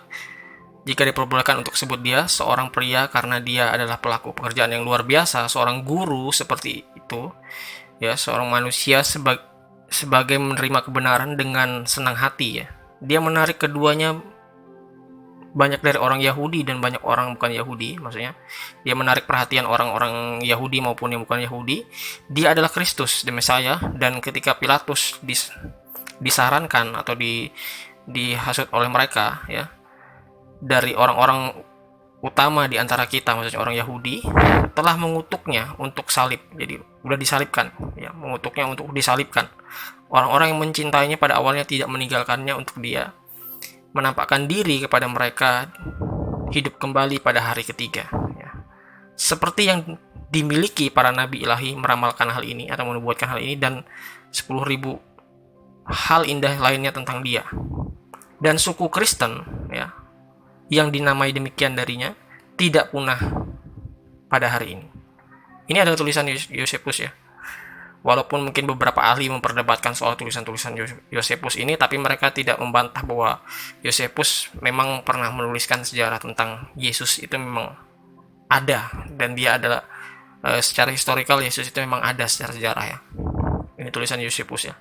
jika diperbolehkan untuk sebut dia seorang pria karena dia adalah pelaku pekerjaan yang luar biasa, seorang guru seperti itu, ya, seorang manusia sebagai menerima kebenaran dengan senang hati ya. Dia menarik keduanya, banyak dari orang Yahudi dan banyak orang bukan Yahudi, maksudnya dia menarik perhatian orang-orang Yahudi maupun yang bukan Yahudi. Dia adalah Kristus, the Messiah, dan ketika Pilatus disarankan atau dihasut oleh mereka ya, dari orang-orang utama di antara kita, maksudnya orang Yahudi, telah mengutuknya untuk salib. Jadi udah disalibkan ya, mengutuknya untuk disalibkan. Orang-orang yang mencintainya pada awalnya tidak meninggalkannya untuk dia menampakkan diri kepada mereka hidup kembali pada hari ketiga ya. Seperti yang dimiliki para nabi ilahi meramalkan hal ini atau menubuatkan hal ini, dan 10.000 hal indah lainnya tentang dia. Dan suku Kristen ya, yang dinamai demikian darinya, tidak punah pada hari ini. Ini adalah tulisan Josephus ya. Walaupun mungkin beberapa ahli memperdebatkan soal tulisan-tulisan Josephus ini, tapi mereka tidak membantah bahwa Josephus memang pernah menuliskan sejarah tentang Yesus itu memang ada, dan dia adalah secara historikal Yesus itu memang ada secara sejarah ya. Ini tulisan Josephus ya.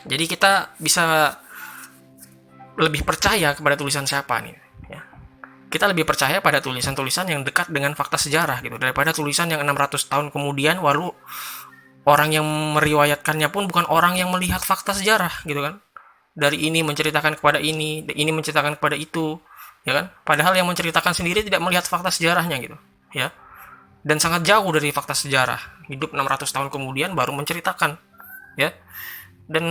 Jadi kita bisa lebih percaya kepada tulisan siapa nih ya. Kita lebih percaya pada tulisan-tulisan yang dekat dengan fakta sejarah gitu, daripada tulisan yang 600 tahun kemudian lalu orang yang meriwayatkannya pun bukan orang yang melihat fakta sejarah gitu kan. dari ini menceritakan kepada ini menceritakan kepada itu, ya kan? Padahal yang menceritakan sendiri tidak melihat fakta sejarahnya gitu, ya. Dan sangat jauh dari fakta sejarah. Hidup 600 tahun kemudian baru menceritakan, ya. Dan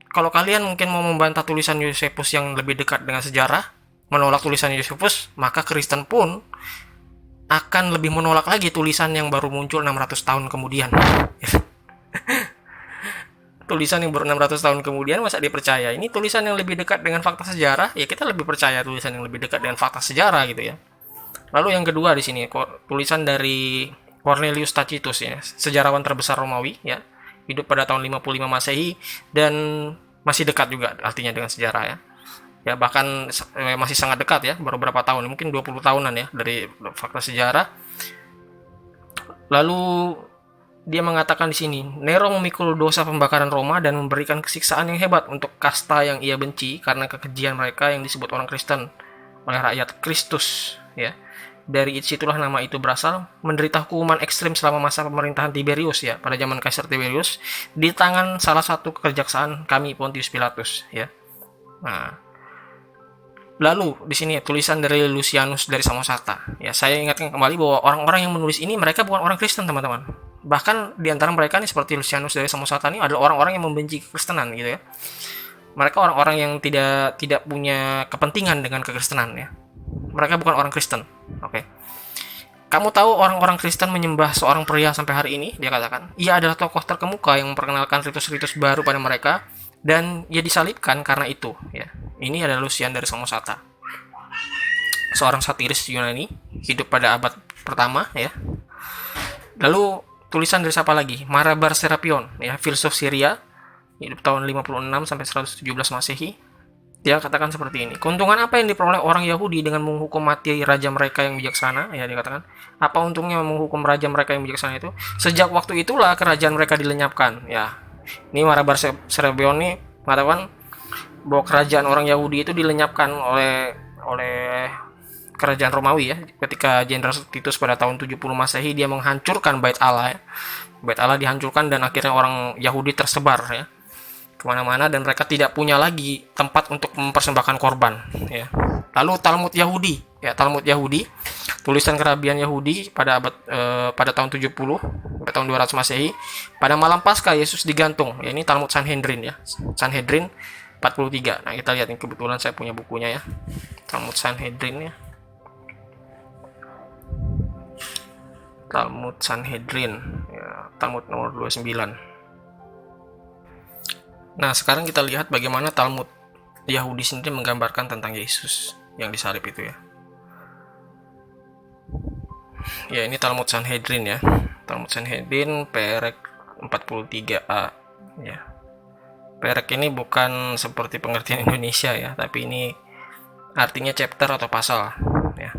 kalau kalian mungkin mau membantah tulisan Yosefus yang lebih dekat dengan sejarah, menolak tulisan Yosefus, maka Kristen pun akan lebih menolak lagi tulisan yang baru muncul 600 tahun kemudian. Tulisan yang baru 600 tahun kemudian masa dipercaya? Ini tulisan yang lebih dekat dengan fakta sejarah, ya kita lebih percaya tulisan yang lebih dekat dengan fakta sejarah gitu ya. Lalu yang kedua di sini tulisan dari Cornelius Tacitus ya, sejarawan terbesar Romawi ya, hidup pada tahun 55 Masehi dan masih dekat juga artinya dengan sejarah ya. Ya bahkan masih sangat dekat ya, baru berapa tahun, mungkin 20 tahunan ya dari fakta sejarah. Lalu dia mengatakan di sini, Nero memikul dosa pembakaran Roma dan memberikan kesiksaan yang hebat untuk kasta yang ia benci karena kekejian mereka yang disebut orang Kristen oleh rakyat Kristus ya. Dari situlah nama itu berasal, menderita hukuman ekstrim selama masa pemerintahan Tiberius ya, pada zaman Kaisar Tiberius di tangan salah satu kejaksaan kami Pontius Pilatus ya. Nah, lalu di sini tulisan dari Lucianus dari Samosata ya. Saya ingatkan kembali bahwa orang-orang yang menulis ini mereka bukan orang Kristen teman-teman. Bahkan di antara mereka nih seperti Lucianus dari Samosata ini adalah orang-orang yang membenci kekristenan gitu ya. Mereka orang-orang yang tidak punya kepentingan dengan kekristenan ya. Mereka bukan orang Kristen. Oke. Kamu tahu orang-orang Kristen menyembah seorang pria sampai hari ini? Dia katakan, ia adalah tokoh terkemuka yang memperkenalkan ritus-ritus baru pada mereka dan ia disalibkan karena itu. Ya. Ini adalah Lucian dari Samosata, seorang satiris Yunani, hidup pada abad pertama. Ya. Lalu tulisan dari siapa lagi? Marabar Serapion, ya, filsuf Syria, hidup tahun 56 sampai 117 Masehi. Dia katakan seperti ini, keuntungan apa yang diperoleh orang Yahudi dengan menghukum mati raja mereka yang bijaksana? Ya, dia katakan, apa untungnya menghukum raja mereka yang bijaksana itu? Sejak waktu itulah kerajaan mereka dilenyapkan. Ya, ini Marabar Serapion ini mengatakan bahwa kerajaan orang Yahudi itu dilenyapkan oleh kerajaan Romawi ya. Ketika Jenderal Titus pada tahun 70 Masehi dia menghancurkan Bait Allah ya. Bait Allah dihancurkan dan akhirnya orang Yahudi tersebar ya kemana-mana dan mereka tidak punya lagi tempat untuk mempersembahkan korban ya. Lalu Talmud Yahudi ya, Talmud Yahudi, tulisan kerabian Yahudi pada tahun 70 pada tahun 200 Masehi, pada malam Paskah Yesus digantung. Ya, ini Talmud Sanhedrin ya. Sanhedrin 43. Nah, kita lihat ini, kebetulan saya punya bukunya ya. Talmud Sanhedrin ya. Talmud Sanhedrin ya, Talmud nomor 29. Nah, sekarang kita lihat bagaimana Talmud Yahudi sendiri menggambarkan tentang Yesus yang disalib itu ya. Ya, ini Talmud Sanhedrin ya. Talmud Sanhedrin perek 43a ya. Perek ini bukan seperti pengertian Indonesia ya, tapi ini artinya chapter atau pasal ya.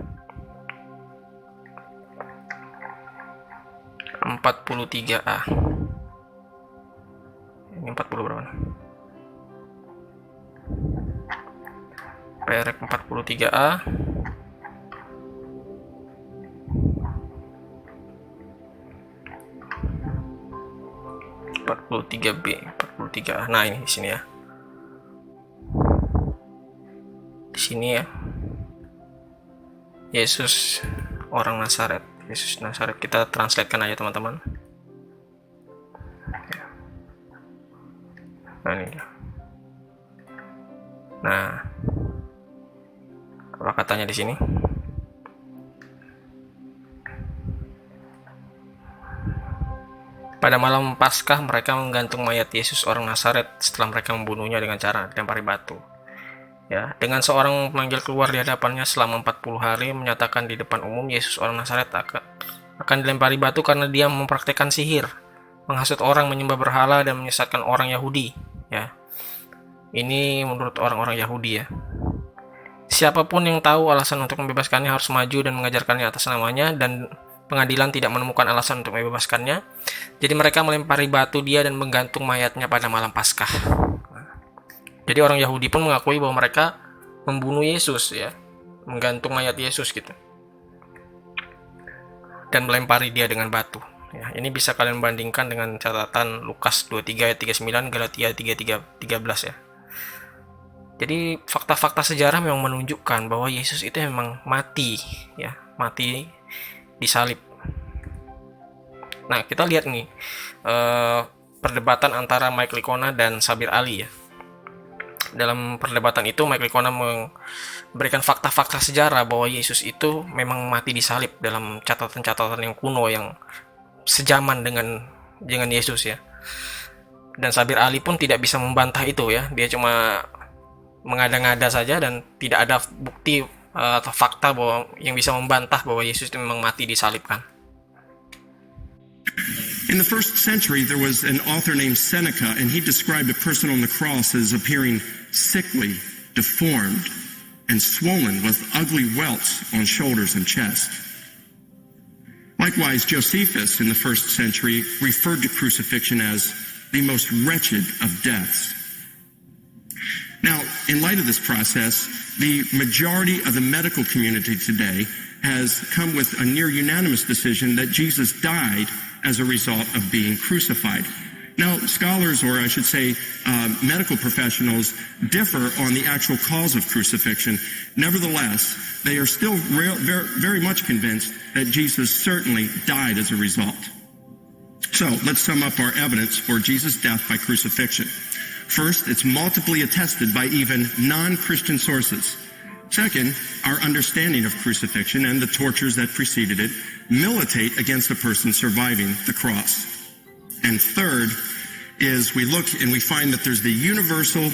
43a. Ini 40 berapa? Perek 43a. B 43a. Nah, ini di sini ya. Di sini ya. Yesus orang Nazaret. Yesus Nazaret, kita translatekan aja teman-teman. Nah, ini dia. Nah, apa katanya di sini? Pada malam Paskah mereka menggantung mayat Yesus orang Nazaret setelah mereka membunuhnya dengan cara dilempari batu. Ya, dengan seorang pemanggil keluar di hadapannya selama 40 hari menyatakan di depan umum Yesus orang Nazaret akan dilempari batu karena dia mempraktekkan sihir, menghasut orang menyembah berhala dan menyesatkan orang Yahudi. Ya, ini menurut orang-orang Yahudi ya. Siapapun yang tahu alasan untuk membebaskannya harus maju dan mengajarkannya atas namanya, dan pengadilan tidak menemukan alasan untuk membebaskannya. Jadi mereka melempari batu dia dan menggantung mayatnya pada malam Paskah. Jadi orang Yahudi pun mengakui bahwa mereka membunuh Yesus ya, menggantung mayat Yesus gitu, dan melempari dia dengan batu. Ya, ini bisa kalian bandingkan dengan catatan Lukas 23 ayat 39, Galatia 3:13 ya. Jadi fakta-fakta sejarah memang menunjukkan bahwa Yesus itu memang mati, ya, mati disalib. Nah, kita lihat nih perdebatan antara Mike Licona dan Sabir Ali ya. Dalam perdebatan itu Mike Licona memberikan fakta-fakta sejarah bahwa Yesus itu memang mati disalib dalam catatan-catatan yang kuno yang sejaman dengan Yesus ya. Dan Sabir Ali pun tidak bisa membantah itu ya. Dia cuma mengada-ngada saja dan tidak ada bukti atau fakta bahwa yang bisa membantah bahwa Yesus itu memang mati disalibkan. In the first century, there was an author named Seneca, and he described a person on the cross as appearing sickly, deformed, and swollen with ugly welts on shoulders and chest. Likewise, Josephus in the first century referred to crucifixion as the most wretched of deaths. Now, in light of this process, the majority of the medical community today has come with a near unanimous decision that Jesus died as a result of being crucified. Now, scholars, or I should say medical professionals, differ on the actual cause of crucifixion. Nevertheless, they are still very much convinced that Jesus certainly died as a result. So, let's sum up our evidence for Jesus' death by crucifixion. First, it's multiply attested by even non-Christian sources. Second, our understanding of crucifixion and the tortures that preceded it militate against the person surviving the cross. And third is we look and we find that there's the universal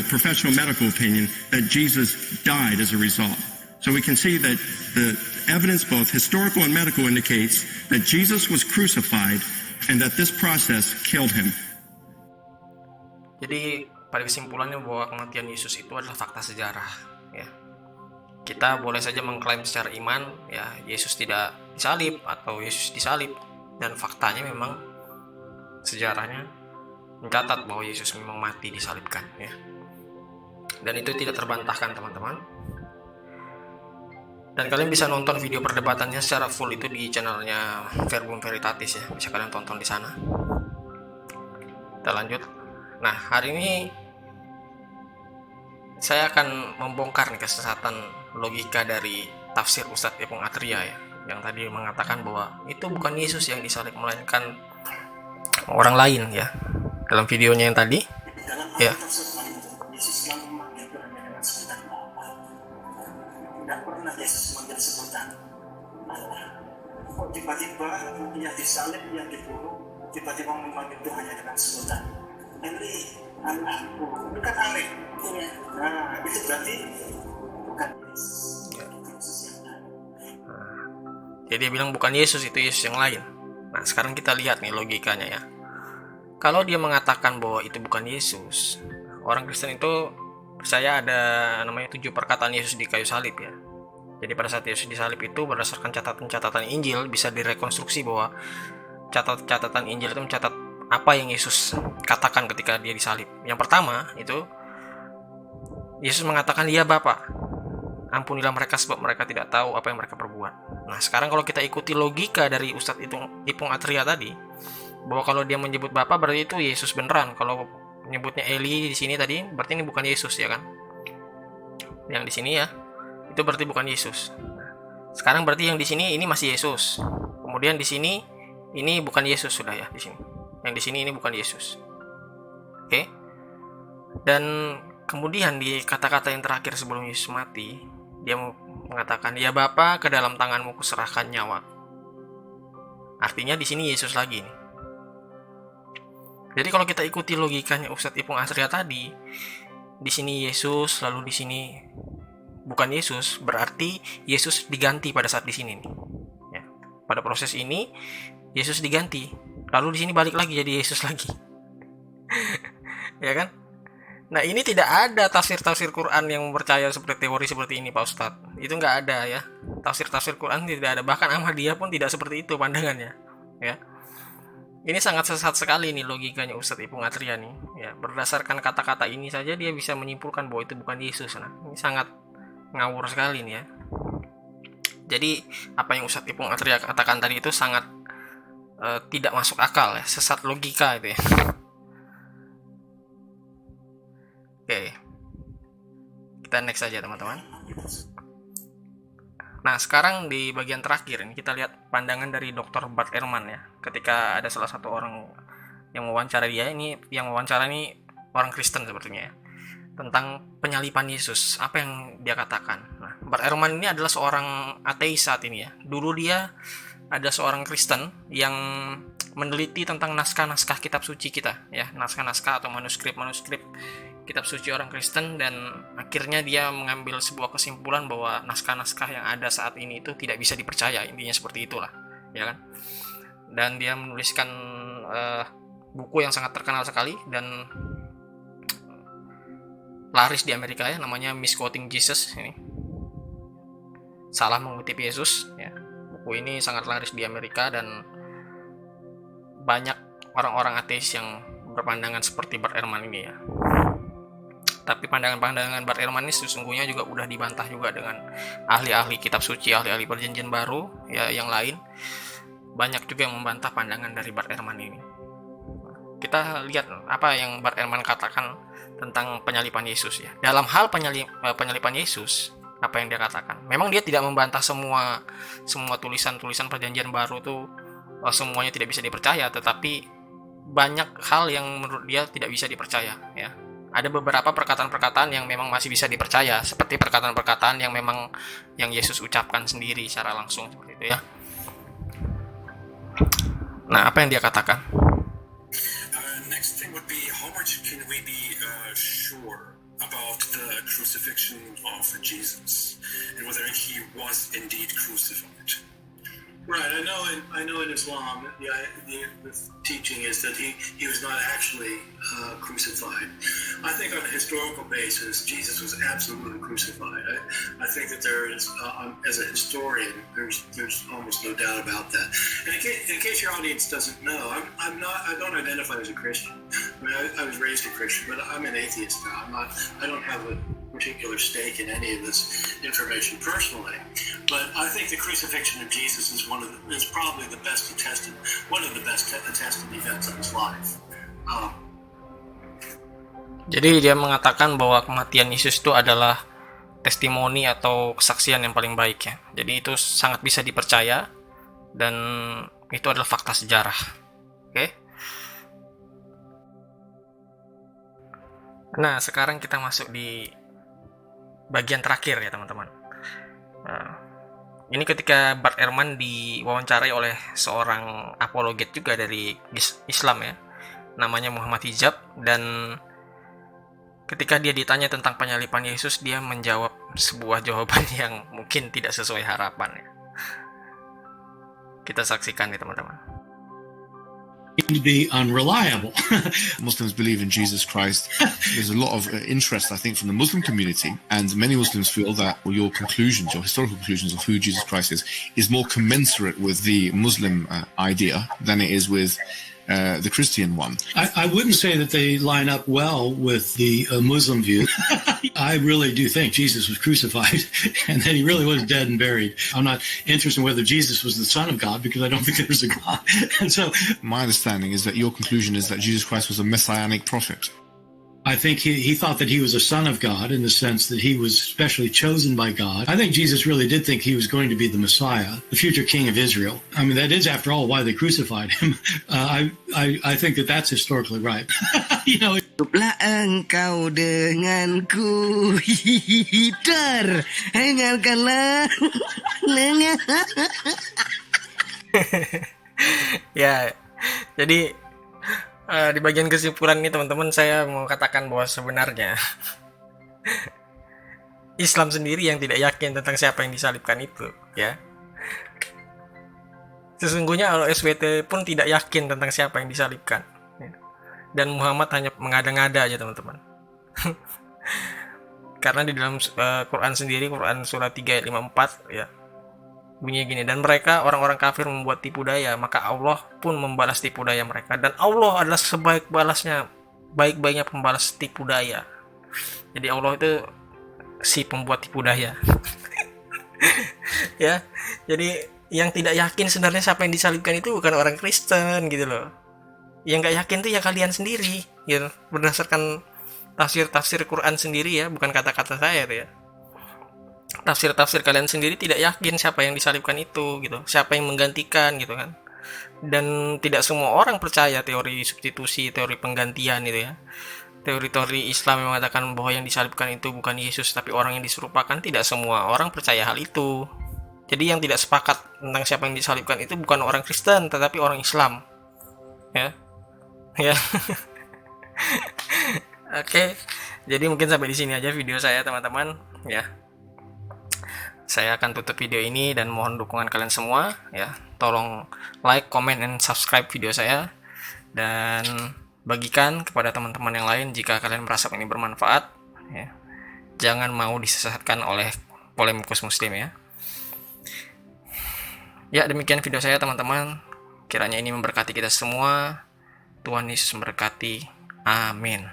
professional medical opinion that Jesus died as a result. So we can see that the evidence, both historical and medical, indicates that Jesus was crucified and that this process killed him. Jadi pada kesimpulannya bahwa kematian Yesus itu adalah fakta sejarah ya. Kita boleh saja mengklaim secara iman ya Yesus tidak disalib atau Yesus disalib, dan faktanya memang sejarahnya mencatat bahwa Yesus memang mati disalibkan ya. Dan itu tidak terbantahkan teman-teman. Dan kalian bisa nonton video perdebatannya secara full itu di channelnya Verbum Veritatis ya. Bisa kalian tonton di sana. Kita lanjut. Nah, hari ini saya akan membongkar nih kesesatan logika dari tafsir Ustadz Ipung Atria ya, yang tadi mengatakan bahwa itu bukan Yesus yang disalib melainkan orang lain ya. Dalam videonya yang tadi ya. Yesus selalu memanggil Tuhannya dengan sebutan Bapa. Tidak pernah Yesus memanggil sebutan Allah. Kok tiba-tiba yang disalib, yang dibunuh, tiba-tiba memanggil Tuhannya dengan sebutan Eli, anakku. Itu kan aneh. Nah, itu berarti bukan Yesus. Yesus yang lain. Jadi dia bilang bukan Yesus, itu Yesus yang lain. Nah, sekarang kita lihat nih logikanya ya. Kalau dia mengatakan bahwa itu bukan Yesus, orang Kristen itu percaya ada namanya 7 perkataan Yesus di kayu salib ya. Jadi pada saat Yesus disalib itu berdasarkan catatan-catatan Injil bisa direkonstruksi bahwa catatan Injil itu mencatat apa yang Yesus katakan ketika dia disalib. Yang pertama itu Yesus mengatakan, "Ya Bapa, ampunilah mereka sebab mereka tidak tahu apa yang mereka perbuat." Nah, sekarang kalau kita ikuti logika dari Ustadz Ipung Atria tadi, bahwa kalau dia menyebut Bapa berarti itu Yesus beneran. Kalau menyebutnya Eli di sini tadi berarti ini bukan Yesus ya kan? Yang di sini ya, itu berarti bukan Yesus. Sekarang berarti yang di sini ini masih Yesus. Kemudian di sini ini bukan Yesus sudah ya di sini. Yang di sini ini bukan Yesus. Oke? Dan kemudian di kata-kata yang terakhir sebelum Yesus mati, dia mengatakan, "Ya Bapa, ke dalam tanganmu kuserahkan nyawa." Artinya di sini Yesus lagi nih. Jadi kalau kita ikuti logikanya Ustadz Ipung Atria tadi, di sini Yesus, lalu di sini bukan Yesus, berarti Yesus diganti pada saat di sini nih. Ya. Pada proses ini Yesus diganti. Lalu di sini balik lagi jadi Yesus lagi. Ya kan? Nah, ini tidak ada tafsir-tafsir Quran yang percaya seperti teori seperti ini Pak Ustadz. Itu nggak ada ya. Tafsir-tafsir Quran tidak ada. Bahkan Ahmadiyah pun tidak seperti itu pandangannya. Ya. Ini sangat sesat sekali nih logikanya Ustadz Ipung Atria nih. Ya, berdasarkan kata-kata ini saja dia bisa menyimpulkan bahwa itu bukan Yesus. Nah, ini sangat ngawur sekali nih ya. Jadi apa yang Ustadz Ipung Atria katakan tadi itu sangat tidak masuk akal ya, sesat logika itu ya. Oke, kita next saja teman-teman. Nah, sekarang di bagian terakhir ini kita lihat pandangan dari Dr. Bart Ehrman ya. Ketika ada salah satu orang yang mewawancara dia, ini yang mewawancara ini orang Kristen sepertinya ya, tentang penyalipan Yesus. Apa yang dia katakan? Nah, Bart Ehrman ini adalah seorang ateis saat ini ya. Dulu dia ada seorang Kristen yang meneliti tentang naskah-naskah kitab suci kita ya, naskah-naskah atau manuskrip-manuskrip kitab suci orang Kristen, dan akhirnya dia mengambil sebuah kesimpulan bahwa naskah-naskah yang ada saat ini itu tidak bisa dipercaya, intinya seperti itulah ya kan. Dan dia menuliskan buku yang sangat terkenal sekali dan laris di Amerika ya, namanya Misquoting Jesus, ini salah mengutip Yesus ya. Buku ini sangat laris di Amerika dan banyak orang-orang ateis yang berpandangan seperti Bart Ehrman ini ya. Tapi pandangan-pandangan Bart Ehrman ini sesungguhnya juga udah dibantah juga dengan ahli-ahli kitab suci, ahli-ahli perjanjian baru ya yang lain. Banyak juga yang membantah pandangan dari Bart Ehrman ini. Kita lihat apa yang Bart Ehrman katakan tentang penyalipan Yesus ya. Dalam hal penyalipan Yesus, apa yang dia katakan? Memang dia tidak membantah semua tulisan-tulisan perjanjian baru tuh semuanya tidak bisa dipercaya, tetapi banyak hal yang menurut dia tidak bisa dipercaya ya. Ada beberapa perkataan-perkataan yang memang masih bisa dipercaya, seperti perkataan-perkataan yang memang yang Yesus ucapkan sendiri secara langsung seperti itu ya. Nah, apa yang dia katakan? Next thing would be, how much can we be sure about the crucifixion of Jesus and whether he was indeed crucified? Right, I know in Islam, the teaching is that he was not actually crucified. I think on a historical basis, Jesus was absolutely crucified. I think that there is, as a historian, there's almost no doubt about that. And in case your audience doesn't know, I don't identify as a Christian. I mean, I was raised a Christian, but I'm an atheist now. I don't have a particular stake in any of this information personally, but I think the crucifixion of Jesus is probably the best attested, one of the best attested events of his life. Jadi dia mengatakan bahwa kematian Yesus itu adalah testimoni atau kesaksian yang paling baik ya. Jadi itu sangat bisa dipercaya dan itu adalah fakta sejarah. Oke. Nah, sekarang kita masuk di bagian terakhir ya teman-teman. Nah, ini ketika Bart Ehrman diwawancarai oleh seorang apologet juga dari Islam ya, namanya Muhammad Hijab, dan ketika dia ditanya tentang penyalipan Yesus, dia menjawab sebuah jawaban yang mungkin tidak sesuai harapan ya. Kita saksikan nih teman-teman. To be unreliable. Muslims believe in Jesus Christ. There's a lot of interest, I think, from the Muslim community, and many Muslims feel that your conclusions, your historical conclusions of who Jesus Christ is more commensurate with the Muslim idea than it is with the Christian one. I wouldn't say that they line up well with the Muslim view. I really do think Jesus was crucified and that he really was dead and buried. I'm not interested in whether Jesus was the Son of God because I don't think there's a God. And so my understanding is that your conclusion is that Jesus Christ was a messianic prophet. I think he thought that he was a son of God in the sense that he was specially chosen by God. I think Jesus really did think he was going to be the Messiah, the future king of Israel. I mean, that is, after all, why they crucified him. I think that that's historically right. You know. Hiduplah engkau denganku, hider, dengarkanlah. Ya, jadi di bagian kesimpulan ini teman-teman, saya mau katakan bahwa sebenarnya Islam sendiri yang tidak yakin tentang siapa yang disalibkan itu ya. Sesungguhnya SWT pun tidak yakin tentang siapa yang disalibkan ya. Dan Muhammad hanya mengada-ngada aja teman-teman. Karena di dalam Quran sendiri, Quran surah 3 ayat 54 ya, bunyi gini, dan mereka orang-orang kafir membuat tipu daya, maka Allah pun membalas tipu daya mereka, dan Allah adalah baik-baiknya pembalas tipu daya. Jadi Allah itu si pembuat tipu daya. Ya, jadi yang tidak yakin sebenarnya siapa yang disalibkan itu bukan orang Kristen gitu loh. Yang nggak yakin tuh ya kalian sendiri gitu, berdasarkan tafsir Quran sendiri ya, bukan kata-kata saya tuh ya. Tafsir kalian sendiri tidak yakin siapa yang disalibkan itu gitu, siapa yang menggantikan gitu kan. Dan tidak semua orang percaya teori substitusi, teori penggantian itu ya. Teori-teori Islam yang mengatakan bahwa yang disalibkan itu bukan Yesus tapi orang yang diserupakan, tidak semua orang percaya hal itu. Jadi yang tidak sepakat tentang siapa yang disalibkan itu bukan orang Kristen tetapi orang Islam. Ya. Ya. Oke. Jadi mungkin sampai di sini aja video saya teman-teman ya. Saya akan tutup video ini dan mohon dukungan kalian semua ya. Tolong like, comment, dan subscribe video saya dan bagikan kepada teman-teman yang lain jika kalian merasa ini bermanfaat ya. Jangan mau disesatkan oleh polemikus muslim ya. Ya, demikian video saya teman-teman. Kiranya ini memberkati kita semua. Tuhan Yesus memberkati. Amin.